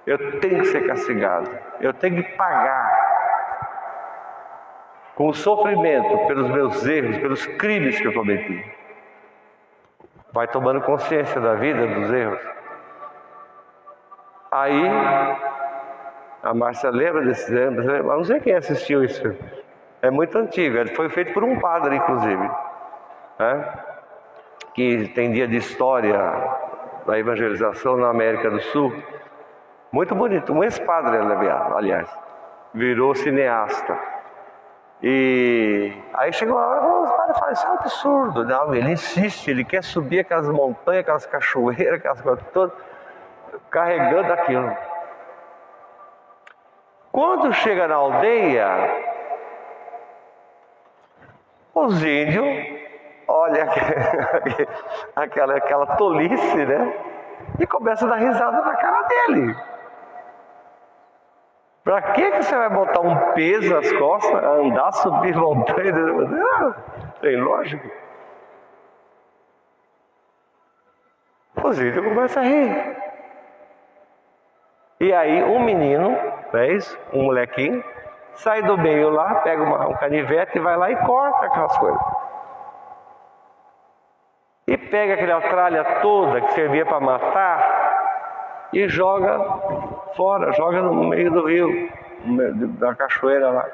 eu tenho que ser castigado, eu tenho que pagar com o sofrimento pelos meus erros, pelos crimes que eu cometi. Vai tomando consciência da vida, dos erros. Aí a Márcia lembra desse exemplo, não sei quem assistiu isso, é muito antigo, foi feito por um padre inclusive, né? Que tem dia de história da evangelização na América do Sul, muito bonito, um ex-padre, aliás, virou cineasta. E aí chegou a hora que os padres falam: isso é um absurdo. Não, ele insiste, ele quer subir aquelas montanhas, aquelas cachoeiras, aquelas coisas todas, carregando aquilo. Quando chega na aldeia, os índios olham aquela tolice, né? E começam a dar risada na cara dele. Para que você vai botar um peso nas costas, andar, subir montanha? Não, tem lógica. Os ídolos começam a rir. E aí um menino, um molequinho, sai do meio lá, pega um canivete e vai lá e corta aquelas coisas. E pega aquela tralha toda que servia para matar e joga fora, joga no meio do rio, da cachoeira lá.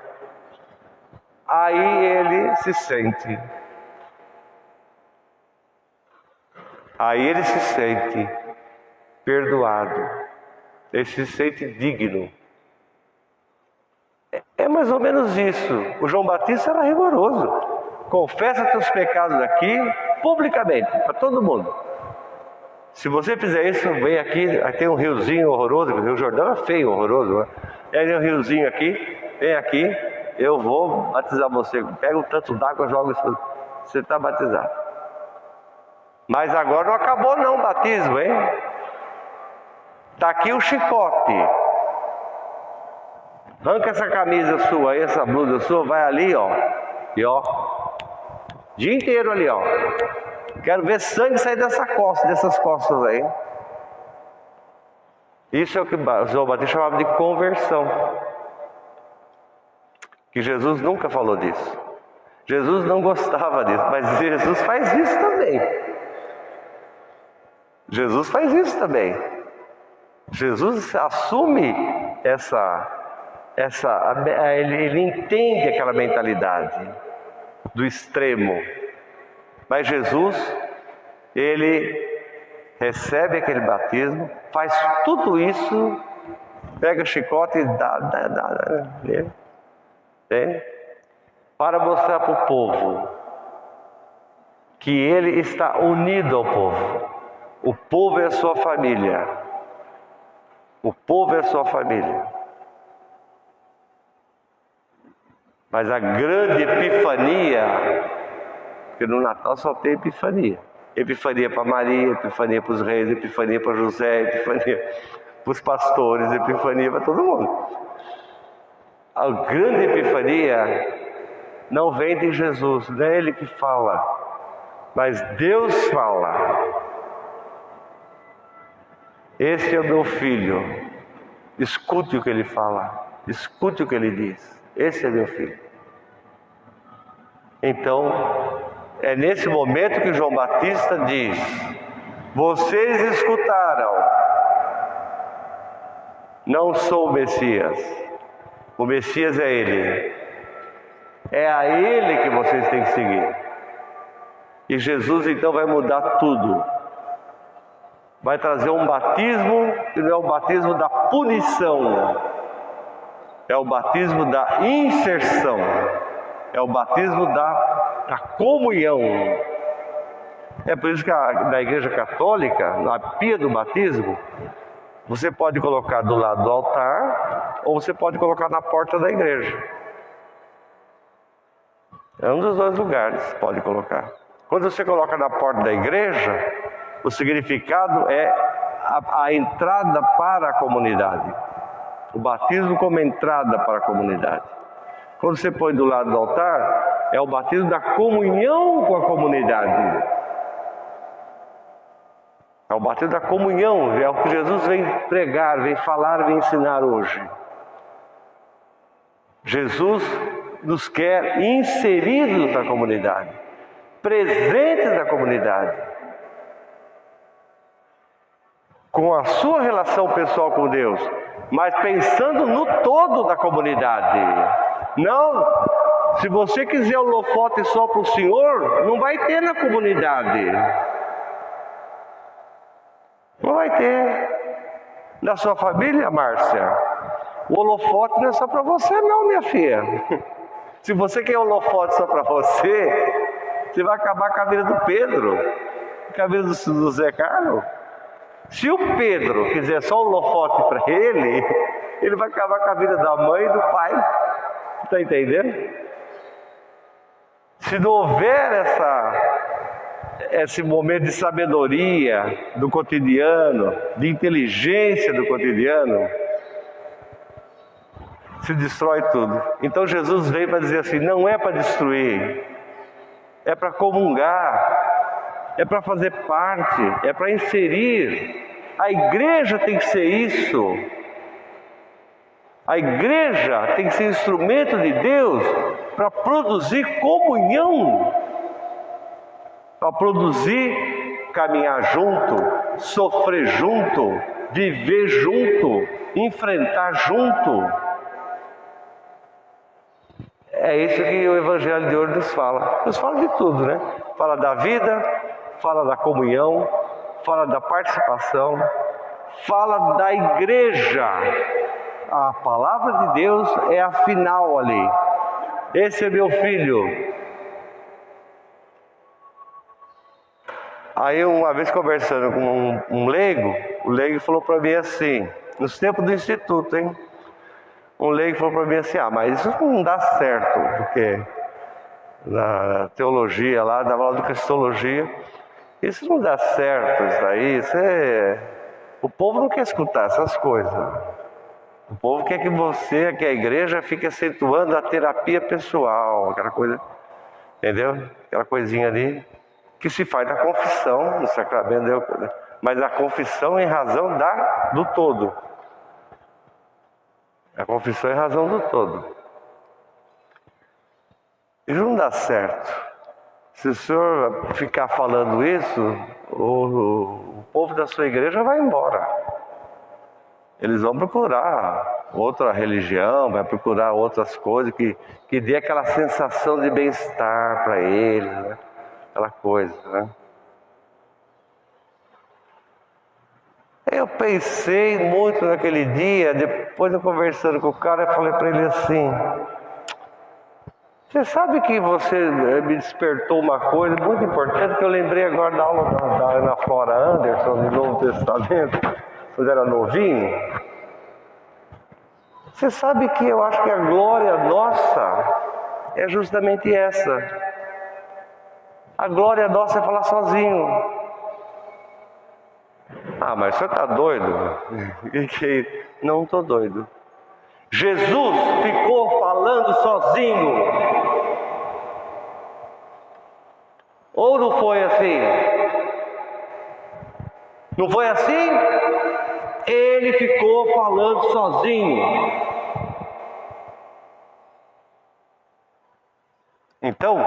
Aí ele se sente. Aí ele se sente perdoado. Ele se sente digno. É mais ou menos isso. O João Batista era rigoroso. Confessa teus pecados aqui, publicamente, para todo mundo. Se você fizer isso, vem aqui, aí tem um riozinho horroroso, o Rio Jordão é feio, horroroso, né? Aí tem um riozinho aqui, vem aqui, eu vou batizar você. Pega um tanto d'água, joga isso, você está batizado. Mas agora não acabou não o batismo, hein? Está aqui o chicote. Arranca essa camisa sua aí, essa blusa sua, vai ali, ó. E ó, dia inteiro ali, ó. Quero ver sangue sair dessas costas aí. Isso é o que o João Batista chamava de conversão. Que Jesus nunca falou disso. Jesus não gostava disso, mas Jesus faz isso também. Jesus faz isso também. Jesus assume ele entende aquela mentalidade do extremo. Mas Jesus, ele recebe aquele batismo, faz tudo isso, pega o chicote e dá, para mostrar para o povo que ele está unido ao povo. O povo é a sua família. O povo é a sua família. Mas a grande epifania, porque no Natal só tem epifania. Epifania para Maria, epifania para os reis, epifania para José, epifania para os pastores, epifania para todo mundo. A grande epifania não vem de Jesus, não é Ele que fala, mas Deus fala. Esse é o meu filho, escute o que ele fala, escute o que ele diz. Esse é meu filho. Então, é nesse momento que João Batista diz: vocês escutaram, não sou o Messias, o Messias é Ele, é a Ele que vocês têm que seguir. E Jesus então vai mudar tudo, vai trazer um batismo que não é o batismo da punição, é o batismo da inserção, é o batismo da comunhão. É por isso que na Igreja Católica, na pia do batismo, você pode colocar do lado do altar ou você pode colocar na porta da igreja. É um dos dois lugares que pode colocar. Quando você coloca na porta da igreja, o significado é a entrada para a comunidade. O batismo como entrada para a comunidade. Quando você põe do lado do altar, é o batismo da comunhão com a comunidade. É o batismo da comunhão, é o que Jesus vem pregar, vem falar, vem ensinar hoje. Jesus nos quer inseridos na comunidade, presentes na comunidade, com a sua relação pessoal com Deus, mas pensando no todo da comunidade. Não, se você quiser o holofote só para o Senhor, não vai ter na comunidade. Não vai ter. Na sua família, Márcia, o holofote não é só para você não, minha filha. Se você quer o holofote só para você, você vai acabar com a vida do Pedro, com a vida do Zé Carlos. Se o Pedro quiser só o holofote para ele vai acabar com a vida da mãe e do pai. Está entendendo? Se não houver esse momento de sabedoria do cotidiano, de inteligência do cotidiano, se destrói tudo. Então Jesus veio para dizer assim, não é para destruir, é para comungar, é para fazer parte, é para inserir. A igreja tem que ser isso. A igreja tem que ser instrumento de Deus para produzir comunhão, para produzir caminhar junto, sofrer junto, viver junto, enfrentar junto. É isso que o Evangelho de hoje nos fala. Nos fala de tudo, né? Fala da vida, fala da comunhão, fala da participação, fala da igreja. A palavra de Deus é a final ali. Esse é meu filho. Aí uma vez conversando com um leigo, o leigo falou para mim assim, nos tempos do instituto, hein? Um leigo falou para mim assim, mas isso não dá certo, porque na teologia lá, dava aula de cristologia, isso não dá certo, isso aí, o povo não quer escutar essas coisas. O povo quer que você, que a igreja, fique acentuando a terapia pessoal, aquela coisa, entendeu? Aquela coisinha ali, que se faz na confissão, no sacramento, mas a confissão em razão do todo. A confissão em razão do todo. Isso não dá certo. Se o senhor ficar falando isso, o povo da sua igreja vai embora. Eles vão procurar outra religião, vai procurar outras coisas que dê aquela sensação de bem-estar para eles, né? Aquela coisa, né? Eu pensei muito naquele dia, depois eu conversando com o cara, eu falei para ele assim, você sabe que você me despertou uma coisa muito importante, que eu lembrei agora da aula da Ana Flora Anderson, do Novo Testamento, quando era novinho. Você sabe que eu acho que a glória nossa é justamente essa. A glória nossa é falar sozinho. Mas você está doido? Não estou doido. Jesus ficou falando sozinho. Ou não foi assim? Não foi assim? Ele ficou falando sozinho. Então,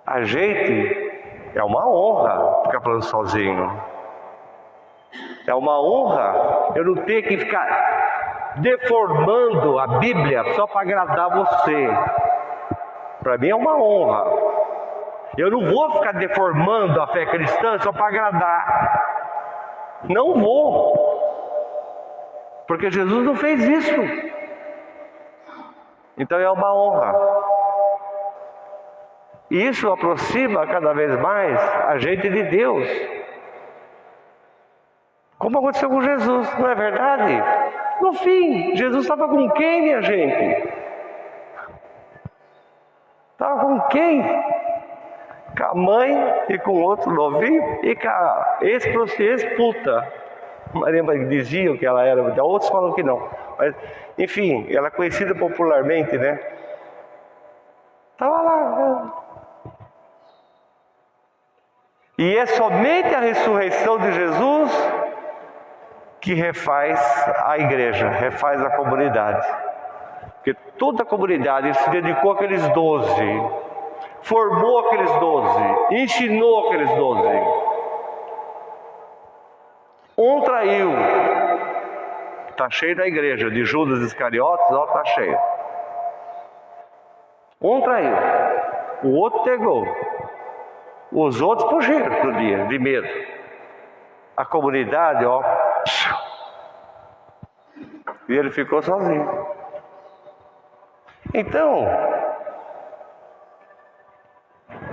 a gente é uma honra ficar falando sozinho. É uma honra eu não ter que ficar deformando a Bíblia só para agradar você. Para mim é uma honra. Eu não vou ficar deformando a fé cristã só para agradar. Não vou. Porque Jesus não fez isso. Então é uma honra. E isso aproxima cada vez mais a gente de Deus. Como aconteceu com Jesus, não é verdade? No fim, Jesus estava com quem, minha gente? Estava com quem? Com a mãe e com outro novinho e com a ex-puta. Maria diziam que ela era, outros falam que não. Mas, enfim, ela é conhecida popularmente, né? Estava lá. E é somente a ressurreição de Jesus que refaz a igreja, refaz a comunidade. Porque toda a comunidade se dedicou àqueles 12, formou aqueles 12, ensinou aqueles 12. Um traiu. Está cheio da igreja, de Judas Iscariotes, está cheio. Um traiu, o outro pegou. Os outros fugiram pro dia, de medo. A comunidade, e ele ficou sozinho. Então,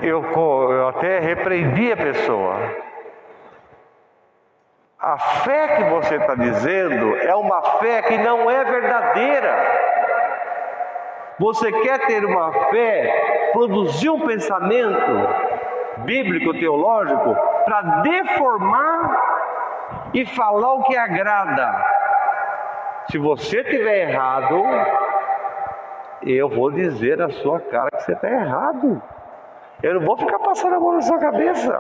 eu até repreendi a pessoa. A fé que você está dizendo é uma fé que não é verdadeira. Você quer ter uma fé, produzir um pensamento bíblico, teológico, para deformar e falar o que agrada. Se você estiver errado, eu vou dizer na sua cara que você está errado. Eu não vou ficar passando a mão na sua cabeça.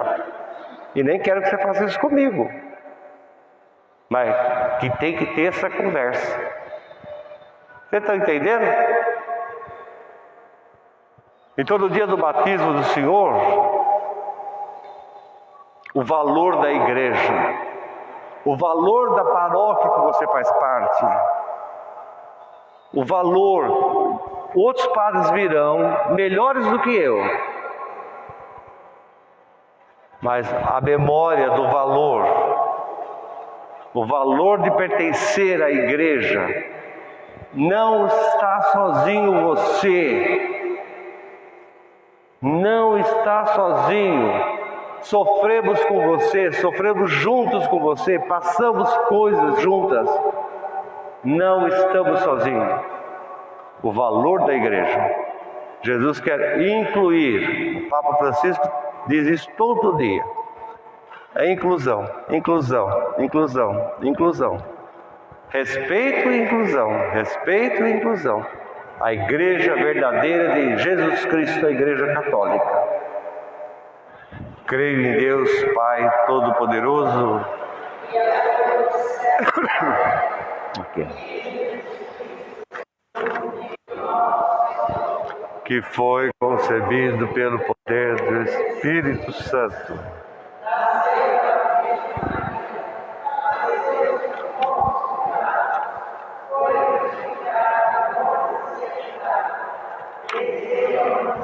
E nem quero que você faça isso comigo. Mas que tem que ter essa conversa. Você está entendendo? Então, no dia do batismo do Senhor, o valor da igreja, o valor da paróquia que você faz parte, o valor, outros padres virão melhores do que eu, mas a memória do valor, o valor de pertencer à igreja, não está sozinho você. Não está sozinho. Sofremos com você, sofremos juntos com você, passamos coisas juntas. Não estamos sozinhos. O valor da igreja. Jesus quer incluir. O Papa Francisco diz isso todo dia. É inclusão, inclusão, inclusão, inclusão. Respeito e inclusão, respeito e inclusão. A igreja verdadeira de Jesus Cristo, a igreja católica. Creio em Deus, Pai Todo-Poderoso, que foi concebido pelo poder do Espírito Santo.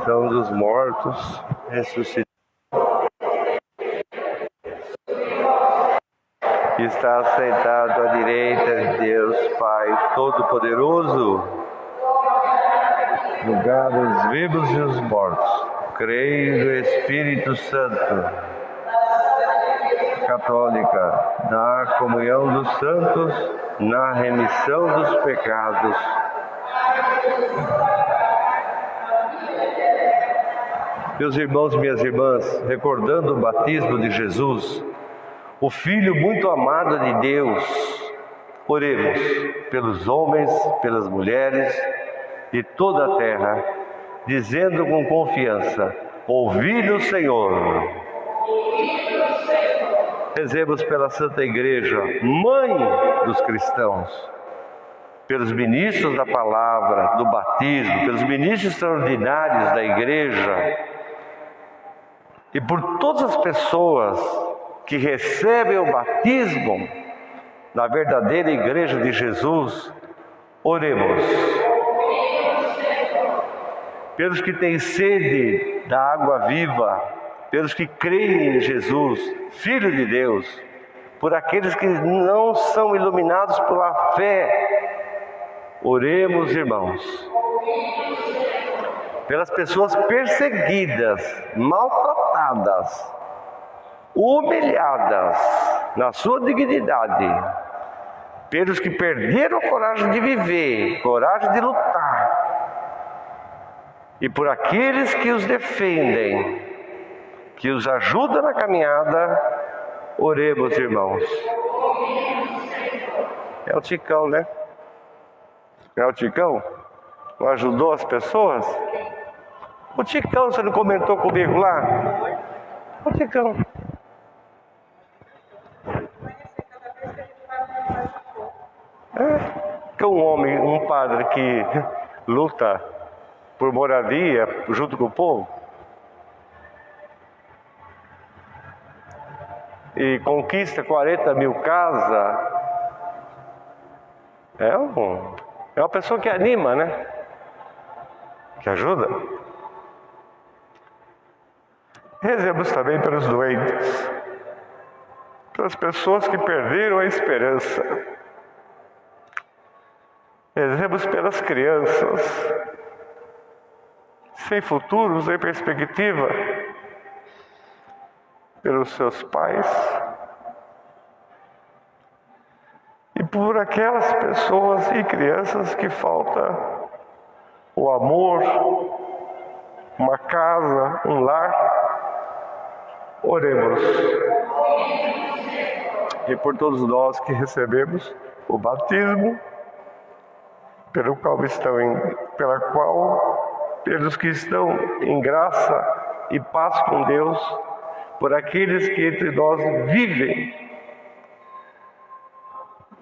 São dos mortos, ressuscitou. Está assentado à direita de Deus Pai Todo-Poderoso, julgar os vivos e os mortos. Creio no Espírito Santo, católica, na comunhão dos santos, na remissão dos pecados. Meus irmãos e minhas irmãs, recordando o batismo de Jesus, o Filho muito amado de Deus, oremos pelos homens, pelas mulheres de toda a terra, dizendo com confiança: ouvi o Senhor. Rezemos pela Santa Igreja, Mãe dos cristãos, pelos ministros da palavra, do batismo, pelos ministros extraordinários da Igreja e por todas as pessoas que recebem o batismo na verdadeira Igreja de Jesus. Oremos. Pelos que têm sede da água viva, pelos que creem em Jesus, Filho de Deus, por aqueles que não são iluminados pela fé. Oremos, irmãos. Pelas pessoas perseguidas, maltratadas, humilhadas na sua dignidade, pelos que perderam a coragem de viver, coragem de lutar, e por aqueles que os defendem, que os ajudam na caminhada. Oremos, irmãos. É o Ticão, né? É o Ticão? Não ajudou as pessoas? O Ticão, você não comentou comigo lá? O Ticão. Que um homem, um padre que luta por moradia junto com o povo e conquista 40 mil casas, é uma pessoa que anima, né? Que ajuda. Rezemos também pelos doentes, pelas pessoas que perderam a esperança. Rezemos pelas crianças sem futuro, sem perspectiva, pelos seus pais e por aquelas pessoas e crianças que falta o amor, uma casa, um lar. Oremos. E por todos nós que recebemos o batismo pelos que estão em graça e paz com Deus, por aqueles que entre nós vivem,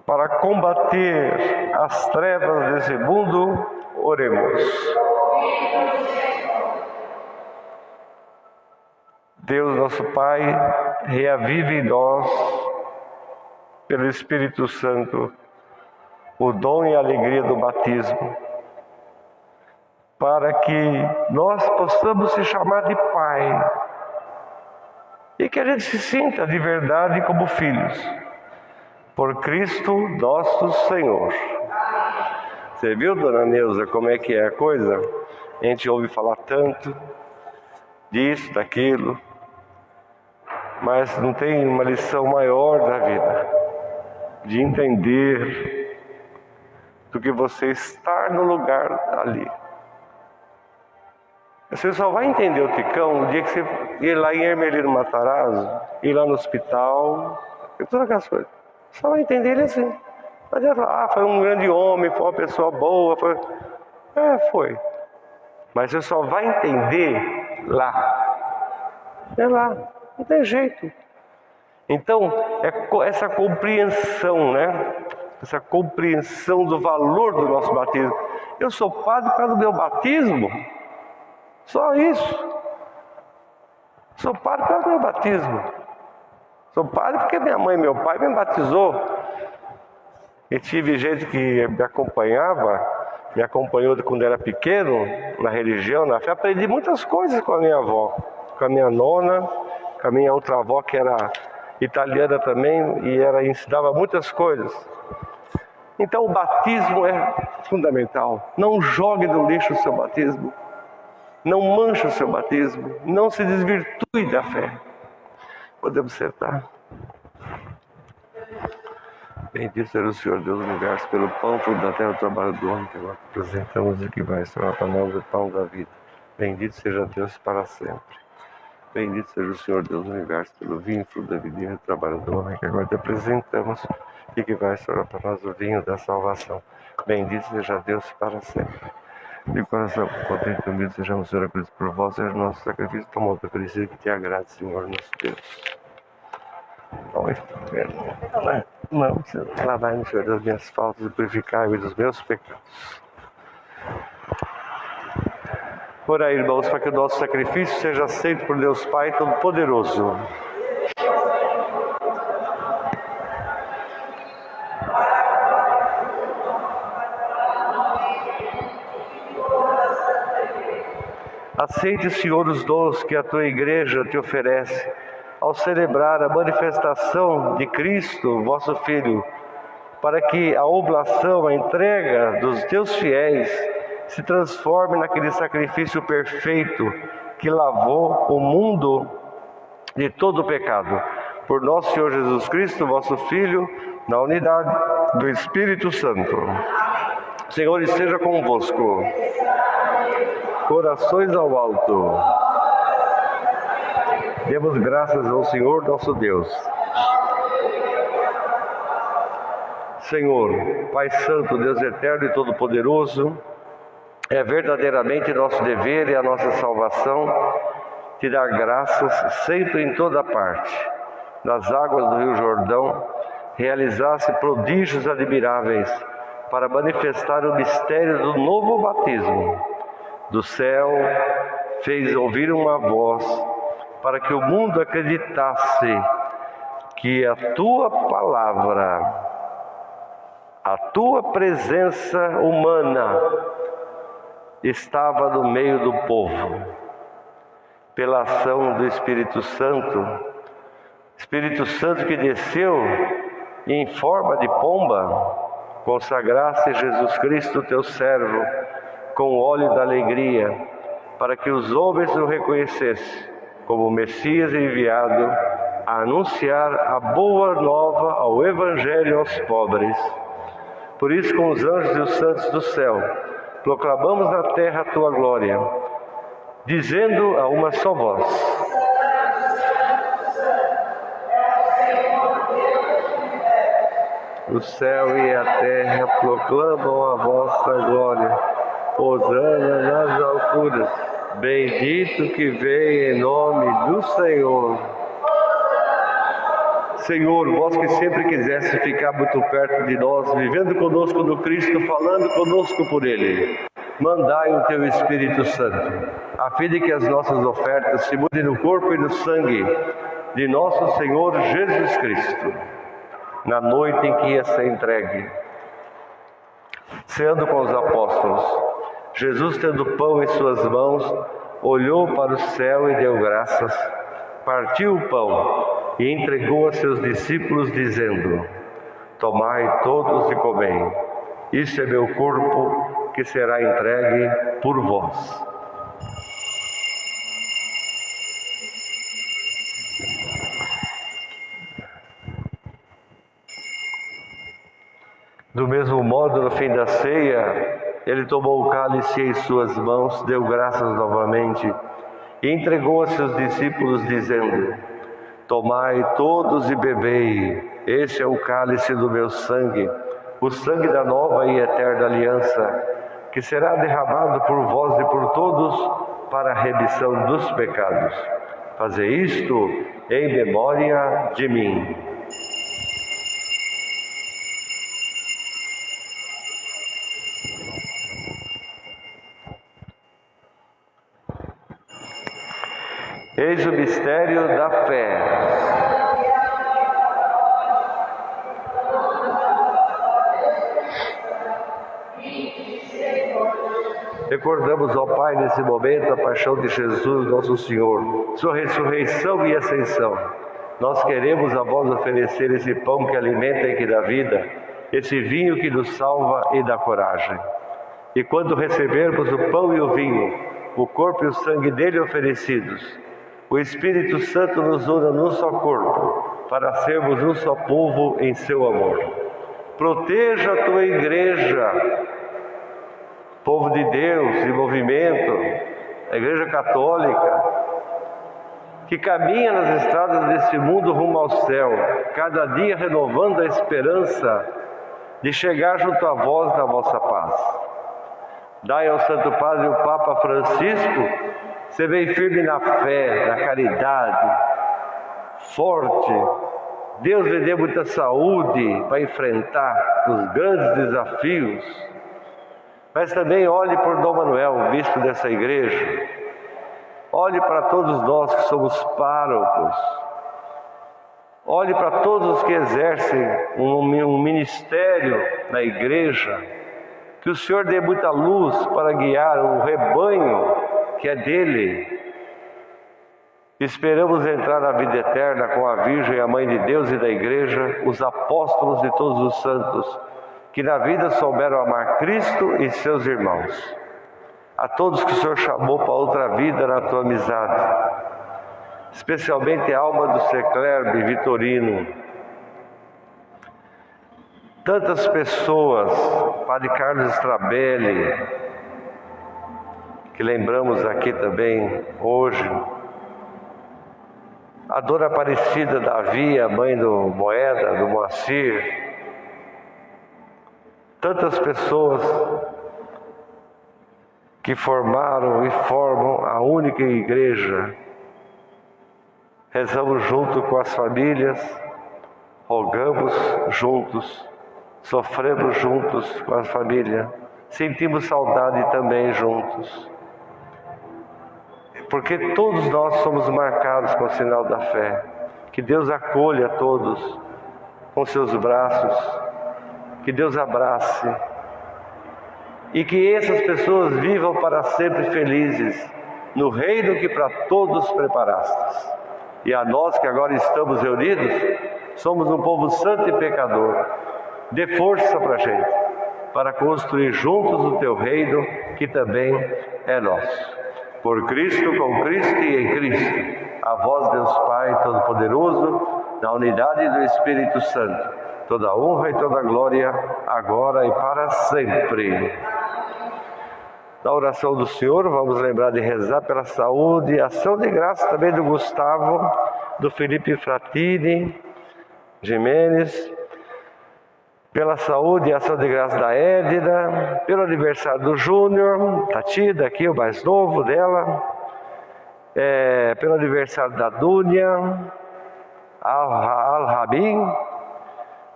para combater as trevas desse mundo, oremos. Deus nosso Pai, reavive em nós, pelo Espírito Santo, o dom e a alegria do batismo, para que nós possamos se chamar de Pai e que a gente se sinta de verdade como filhos, por Cristo nosso Senhor. Você viu, dona Neuza, como é que é a coisa? A gente ouve falar tanto disso, daquilo, mas não tem uma lição maior da vida, de entender do que você estar no lugar ali. Você só vai entender o Ticão o dia que você ir lá em Hermelino Matarazzo, ir lá no hospital, e todas aquelas coisas. Só vai entender ele assim. Mas ele fala, foi um grande homem, foi uma pessoa boa, foi. Mas você só vai entender lá. É lá, não tem jeito. Então, essa compreensão, né? Essa compreensão do valor do nosso batismo. Eu sou padre por causa do meu batismo? Só isso. Sou padre por causa do meu batismo. Sou padre porque minha mãe e meu pai me batizou. E tive gente que me acompanhou quando era pequeno, na religião, na fé. Aprendi muitas coisas com a minha avó, com a minha nona, com a minha outra avó que era italiana também, e ensinava muitas coisas. Então o batismo é fundamental. Não jogue no lixo o seu batismo. Não manche o seu batismo. Não se desvirtue da fé. Podemos sentar. Bendito seja o Senhor Deus do universo, pelo pão, fruto da terra, o trabalho do homem, que agora apresentamos e que vai estourar para nós o pão da vida. Bendito seja Deus para sempre. Bendito seja o Senhor Deus do universo, pelo vinho, fruto da vida e o trabalho do homem, que agora te apresentamos e que vai estourar para nós o vinho da salvação. Bendito seja Deus para sempre. De coração contente e humilde, sejamos, Senhor, acolhidos por vós, seja o nosso sacrifício, toma outra oferecido, que te agrade, Senhor, nosso Deus. Não, lavai-me, Senhor, das minhas faltas e purificai-me dos meus pecados. Orai, irmãos, para que o nosso sacrifício seja aceito por Deus Pai Todo-Poderoso. Aceite, Senhor, os dons que a tua igreja te oferece ao celebrar a manifestação de Cristo, vosso Filho, para que a oblação, a entrega dos teus fiéis se transforme naquele sacrifício perfeito que lavou o mundo de todo o pecado. Por nosso Senhor Jesus Cristo, vosso Filho, na unidade do Espírito Santo. Senhor, esteja convosco. Corações ao alto. Demos graças ao Senhor nosso Deus. Senhor, Pai Santo, Deus Eterno e Todo-Poderoso, é verdadeiramente nosso dever e a nossa salvação te dar graças sempre em toda parte. Nas águas do Rio Jordão, realizasse prodígios admiráveis para manifestar o mistério do novo batismo. Do céu fez ouvir uma voz para que o mundo acreditasse que a tua palavra, a tua presença humana estava no meio do povo. Pela ação do Espírito Santo que desceu em forma de pomba, consagraste Jesus Cristo, teu servo, com o óleo da alegria, para que os homens o reconhecessem como o Messias enviado a anunciar a boa nova ao Evangelho aos pobres. Por isso, com os anjos e os santos do céu, proclamamos na terra a tua glória, dizendo a uma só voz: O céu e a terra proclamam a vossa glória. Hosana nas alturas. Bendito que vem em nome do Senhor. Senhor, vós que sempre quisesse ficar muito perto de nós, vivendo conosco no Cristo, falando conosco por Ele, mandai o Teu Espírito Santo, a fim de que as nossas ofertas se mudem no corpo e no sangue de nosso Senhor Jesus Cristo, na noite em que ia ser entregue. Ceando com os apóstolos, Jesus, tendo pão em suas mãos, olhou para o céu e deu graças, partiu o pão e entregou a seus discípulos, dizendo: tomai todos e comei, isso é meu corpo que será entregue por vós. Do mesmo modo, no fim da ceia, ele tomou o cálice em suas mãos, deu graças novamente e entregou a seus discípulos, dizendo: tomai todos e bebei, este é o cálice do meu sangue, o sangue da nova e eterna aliança, que será derramado por vós e por todos para a remissão dos pecados. Fazei isto em memória de mim. Eis o mistério da fé. Recordamos, ó Pai, nesse momento, a paixão de Jesus, nosso Senhor, sua ressurreição e ascensão. Nós queremos a vós oferecer esse pão que alimenta e que dá vida, esse vinho que nos salva e dá coragem. E quando recebermos o pão e o vinho, o corpo e o sangue dele oferecidos, o Espírito Santo nos una num só corpo, para sermos um só povo em seu amor. Proteja a tua igreja, povo de Deus, de movimento, a Igreja Católica, que caminha nas estradas desse mundo rumo ao céu, cada dia renovando a esperança de chegar junto a vós na vossa paz. Dai ao Santo Padre o Papa Francisco ser bem firme na fé, na caridade, forte. Deus lhe dê muita saúde para enfrentar os grandes desafios. Mas também olhe por Dom Manuel, o bispo dessa igreja. Olhe para todos nós que somos párocos. Olhe para todos os que exercem um ministério na igreja. Que o Senhor dê muita luz para guiar o rebanho que é dele. Esperamos entrar na vida eterna com a Virgem, a Mãe de Deus e da Igreja, os apóstolos de todos os santos, que na vida souberam amar Cristo e seus irmãos. A todos que o Senhor chamou para outra vida na tua amizade, especialmente a alma do Seclerbe Vitorino. Tantas pessoas, Padre Carlos Strabelli, que lembramos aqui também hoje, a Dona Aparecida Davi, a mãe do Moeda, do Moacir, tantas pessoas que formaram e formam a única igreja. Rezamos junto com as famílias, rogamos juntos, sofremos juntos com a família, sentimos saudade também juntos. Porque todos nós somos marcados com o sinal da fé. Que Deus acolha todos com seus braços, que Deus abrace, e que essas pessoas vivam para sempre felizes no reino que para todos preparastes. E a nós que agora estamos reunidos, somos um povo santo e pecador. Dê força para a gente, para construir juntos o teu reino, que também é nosso. Por Cristo, com Cristo e em Cristo, a vós, Deus Pai Todo-Poderoso, na unidade do Espírito Santo, toda honra e toda glória, agora e para sempre. Na oração do Senhor, vamos lembrar de rezar pela saúde e ação de graça também do Gustavo, do Felipe Fratini Jimenez, pela saúde e ação de graça da Edna, pelo aniversário do Júnior, Tati, daqui o mais novo dela, pelo aniversário da Dúnia, Al-Rabin,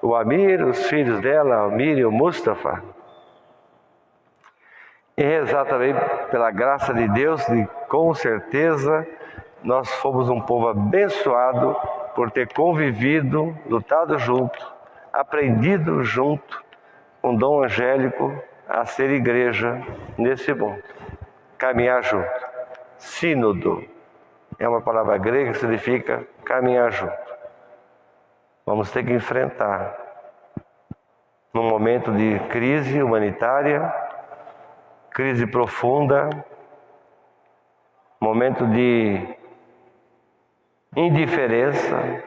o Amir, os filhos dela, o Mir e o Mustafa. E rezar também pela graça de Deus, e com certeza nós fomos um povo abençoado por ter convivido, lutado junto, aprendido junto com Dom Angélico a ser igreja nesse mundo, caminhar junto. Sínodo é uma palavra grega que significa caminhar junto. Vamos ter que enfrentar, num momento de crise humanitária, crise profunda, momento de indiferença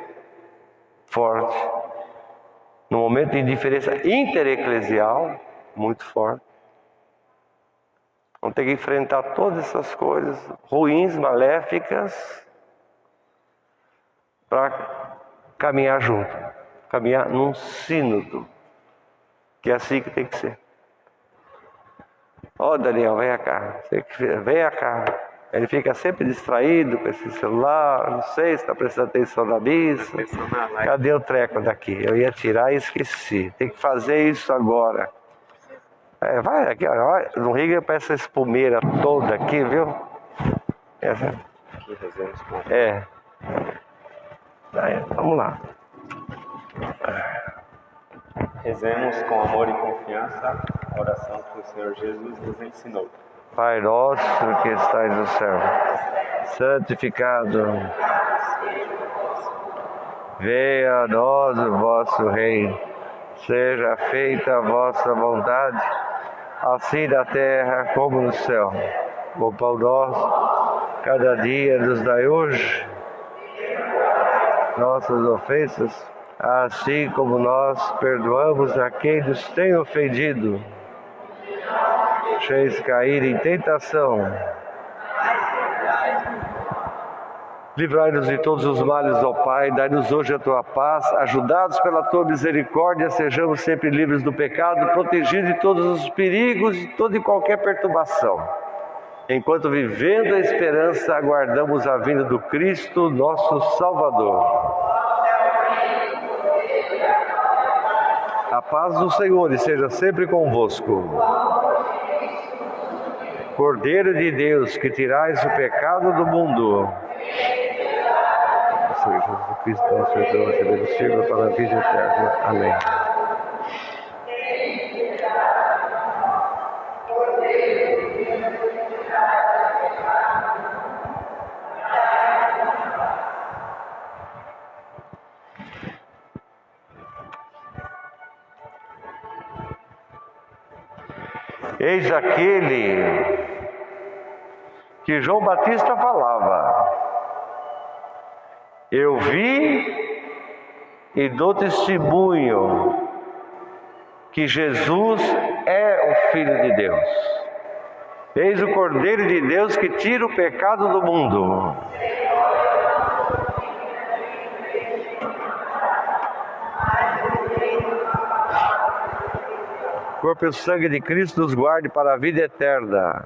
forte, no momento de indiferença intereclesial muito forte. Vamos ter que enfrentar todas essas coisas ruins, maléficas, para caminhar junto, caminhar num sínodo, que é assim que tem que ser. Ó, Daniel, venha cá, venha cá. Ele fica sempre distraído com esse celular, não sei se está prestando atenção na missa. Cadê o treco daqui? Eu ia tirar e esqueci. Tem que fazer isso agora. Vai aqui, olha, no Rio para essa espumeira toda aqui, viu? Essa. Aqui rezamos com. Aí, vamos lá.
Rezemos com amor e confiança a oração que o Senhor Jesus nos ensinou.
Pai nosso que estais no céu, santificado venha a nós o vosso reino, seja feita a vossa vontade, assim na terra como no céu. O pão nosso, cada dia nos dai hoje nossas ofensas, assim como nós perdoamos a quem nos tem ofendido. Deixeis cair em tentação. Livrai-nos de todos os males, ó Pai, dai-nos hoje a tua paz, ajudados pela tua misericórdia, sejamos sempre livres do pecado, protegidos de todos os perigos e toda e qualquer perturbação. Enquanto vivendo a esperança, aguardamos a vinda do Cristo, nosso Salvador. A paz do Senhor esteja sempre convosco. Cordeiro de Deus, que tirais o pecado do mundo. Senhor Jesus Cristo, nosso Senhor, recebendo sirva para a vida eterna. Amém. Eis aquele que João Batista falava: eu vi e dou testemunho que Jesus é o Filho de Deus. Eis o Cordeiro de Deus que tira o pecado do mundo. O corpo e o sangue de Cristo nos guarde para a vida eterna.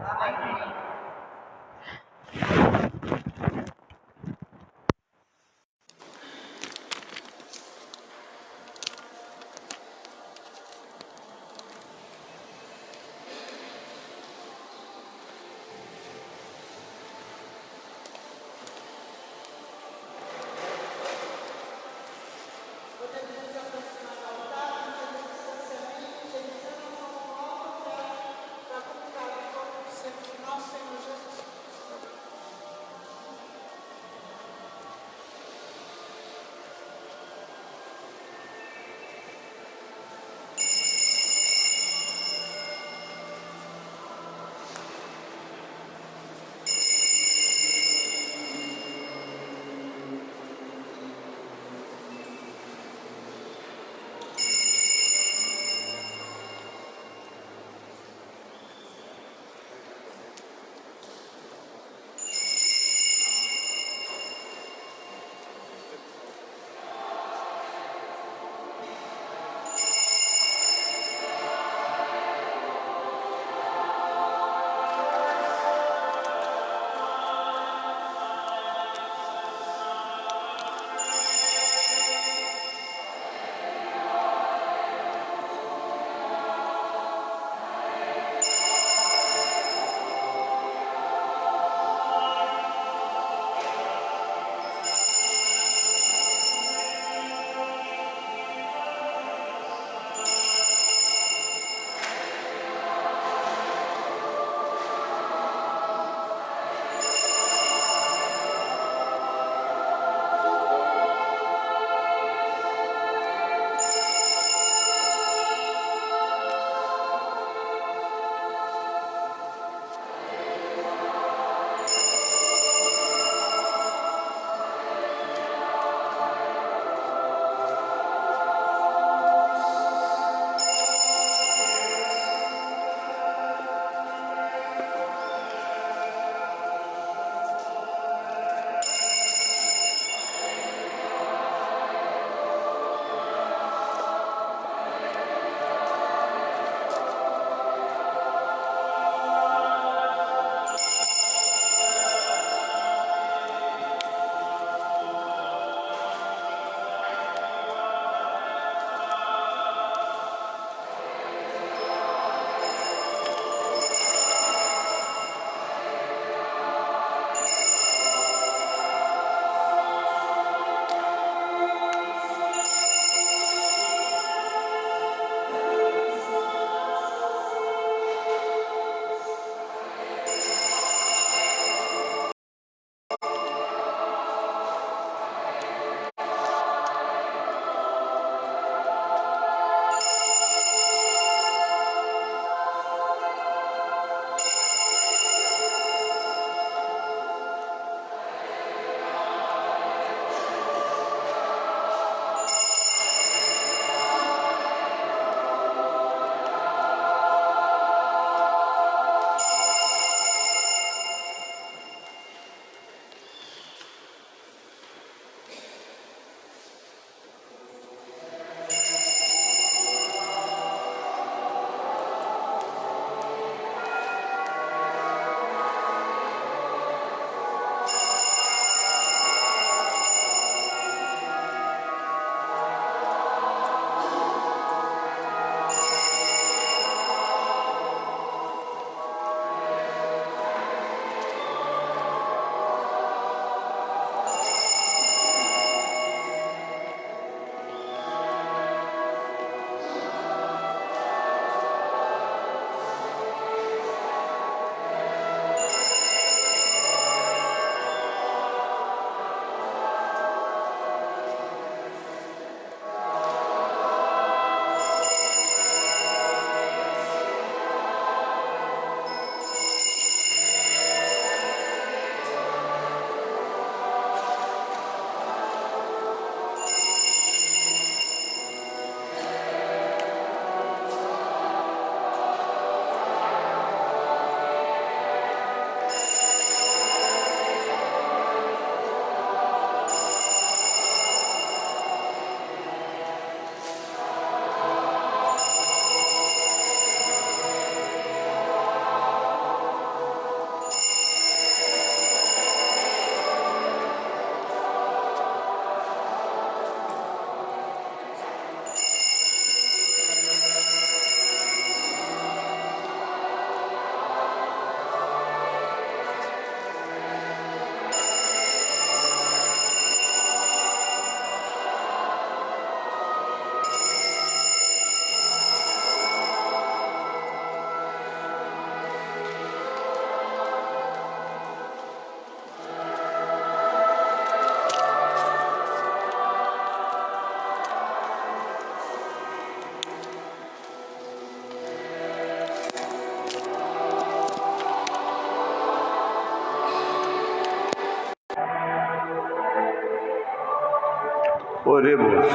Oremos.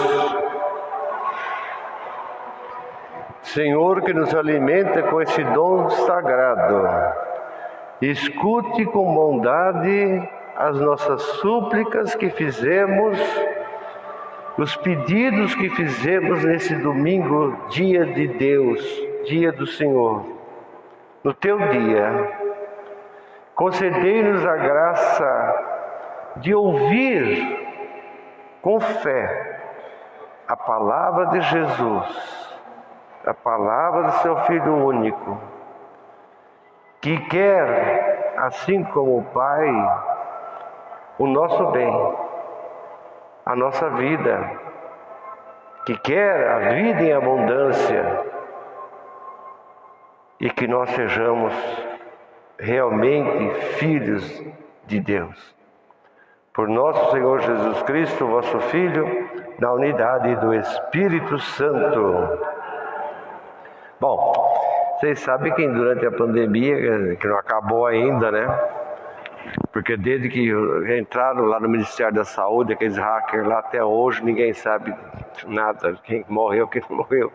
Senhor, que nos alimenta com esse dom sagrado, escute com bondade as nossas súplicas que fizemos, os pedidos que fizemos nesse domingo, dia de Deus, dia do Senhor. No teu dia, concedei-nos a graça de ouvir com fé a palavra de Jesus, a palavra do seu Filho único, que quer, assim como o Pai, o nosso bem, a nossa vida, que quer a vida em abundância e que nós sejamos realmente filhos de Deus. Por nosso Senhor Jesus Cristo, vosso Filho, na unidade do Espírito Santo. Bom, vocês sabem que durante a pandemia, que não acabou ainda, né? Porque desde que entraram lá no Ministério da Saúde, aqueles hackers lá, até hoje ninguém sabe nada, quem morreu, quem não morreu.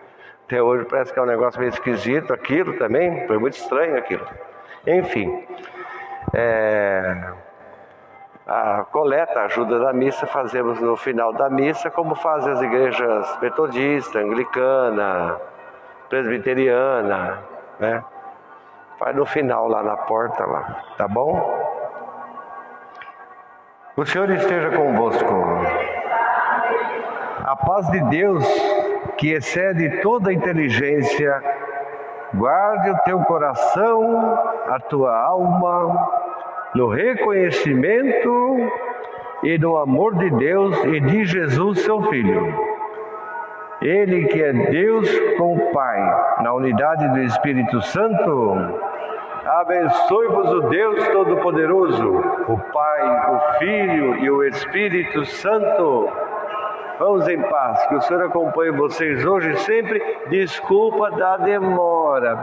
Até hoje parece que é um negócio meio esquisito aquilo também, foi muito estranho aquilo. Enfim, a coleta, a ajuda da missa, fazemos no final da missa, como fazem as igrejas metodista, anglicana, presbiteriana, né? Faz no final lá na porta, lá, tá bom? O Senhor esteja convosco. A paz de Deus, que excede toda inteligência, guarde o teu coração, a tua alma, no reconhecimento e no amor de Deus e de Jesus, seu Filho. Ele que é Deus com o Pai, na unidade do Espírito Santo, abençoe-vos o Deus Todo-Poderoso, o Pai, o Filho e o Espírito Santo. Vamos em paz, que o Senhor acompanhe vocês hoje e sempre. Desculpa da demora.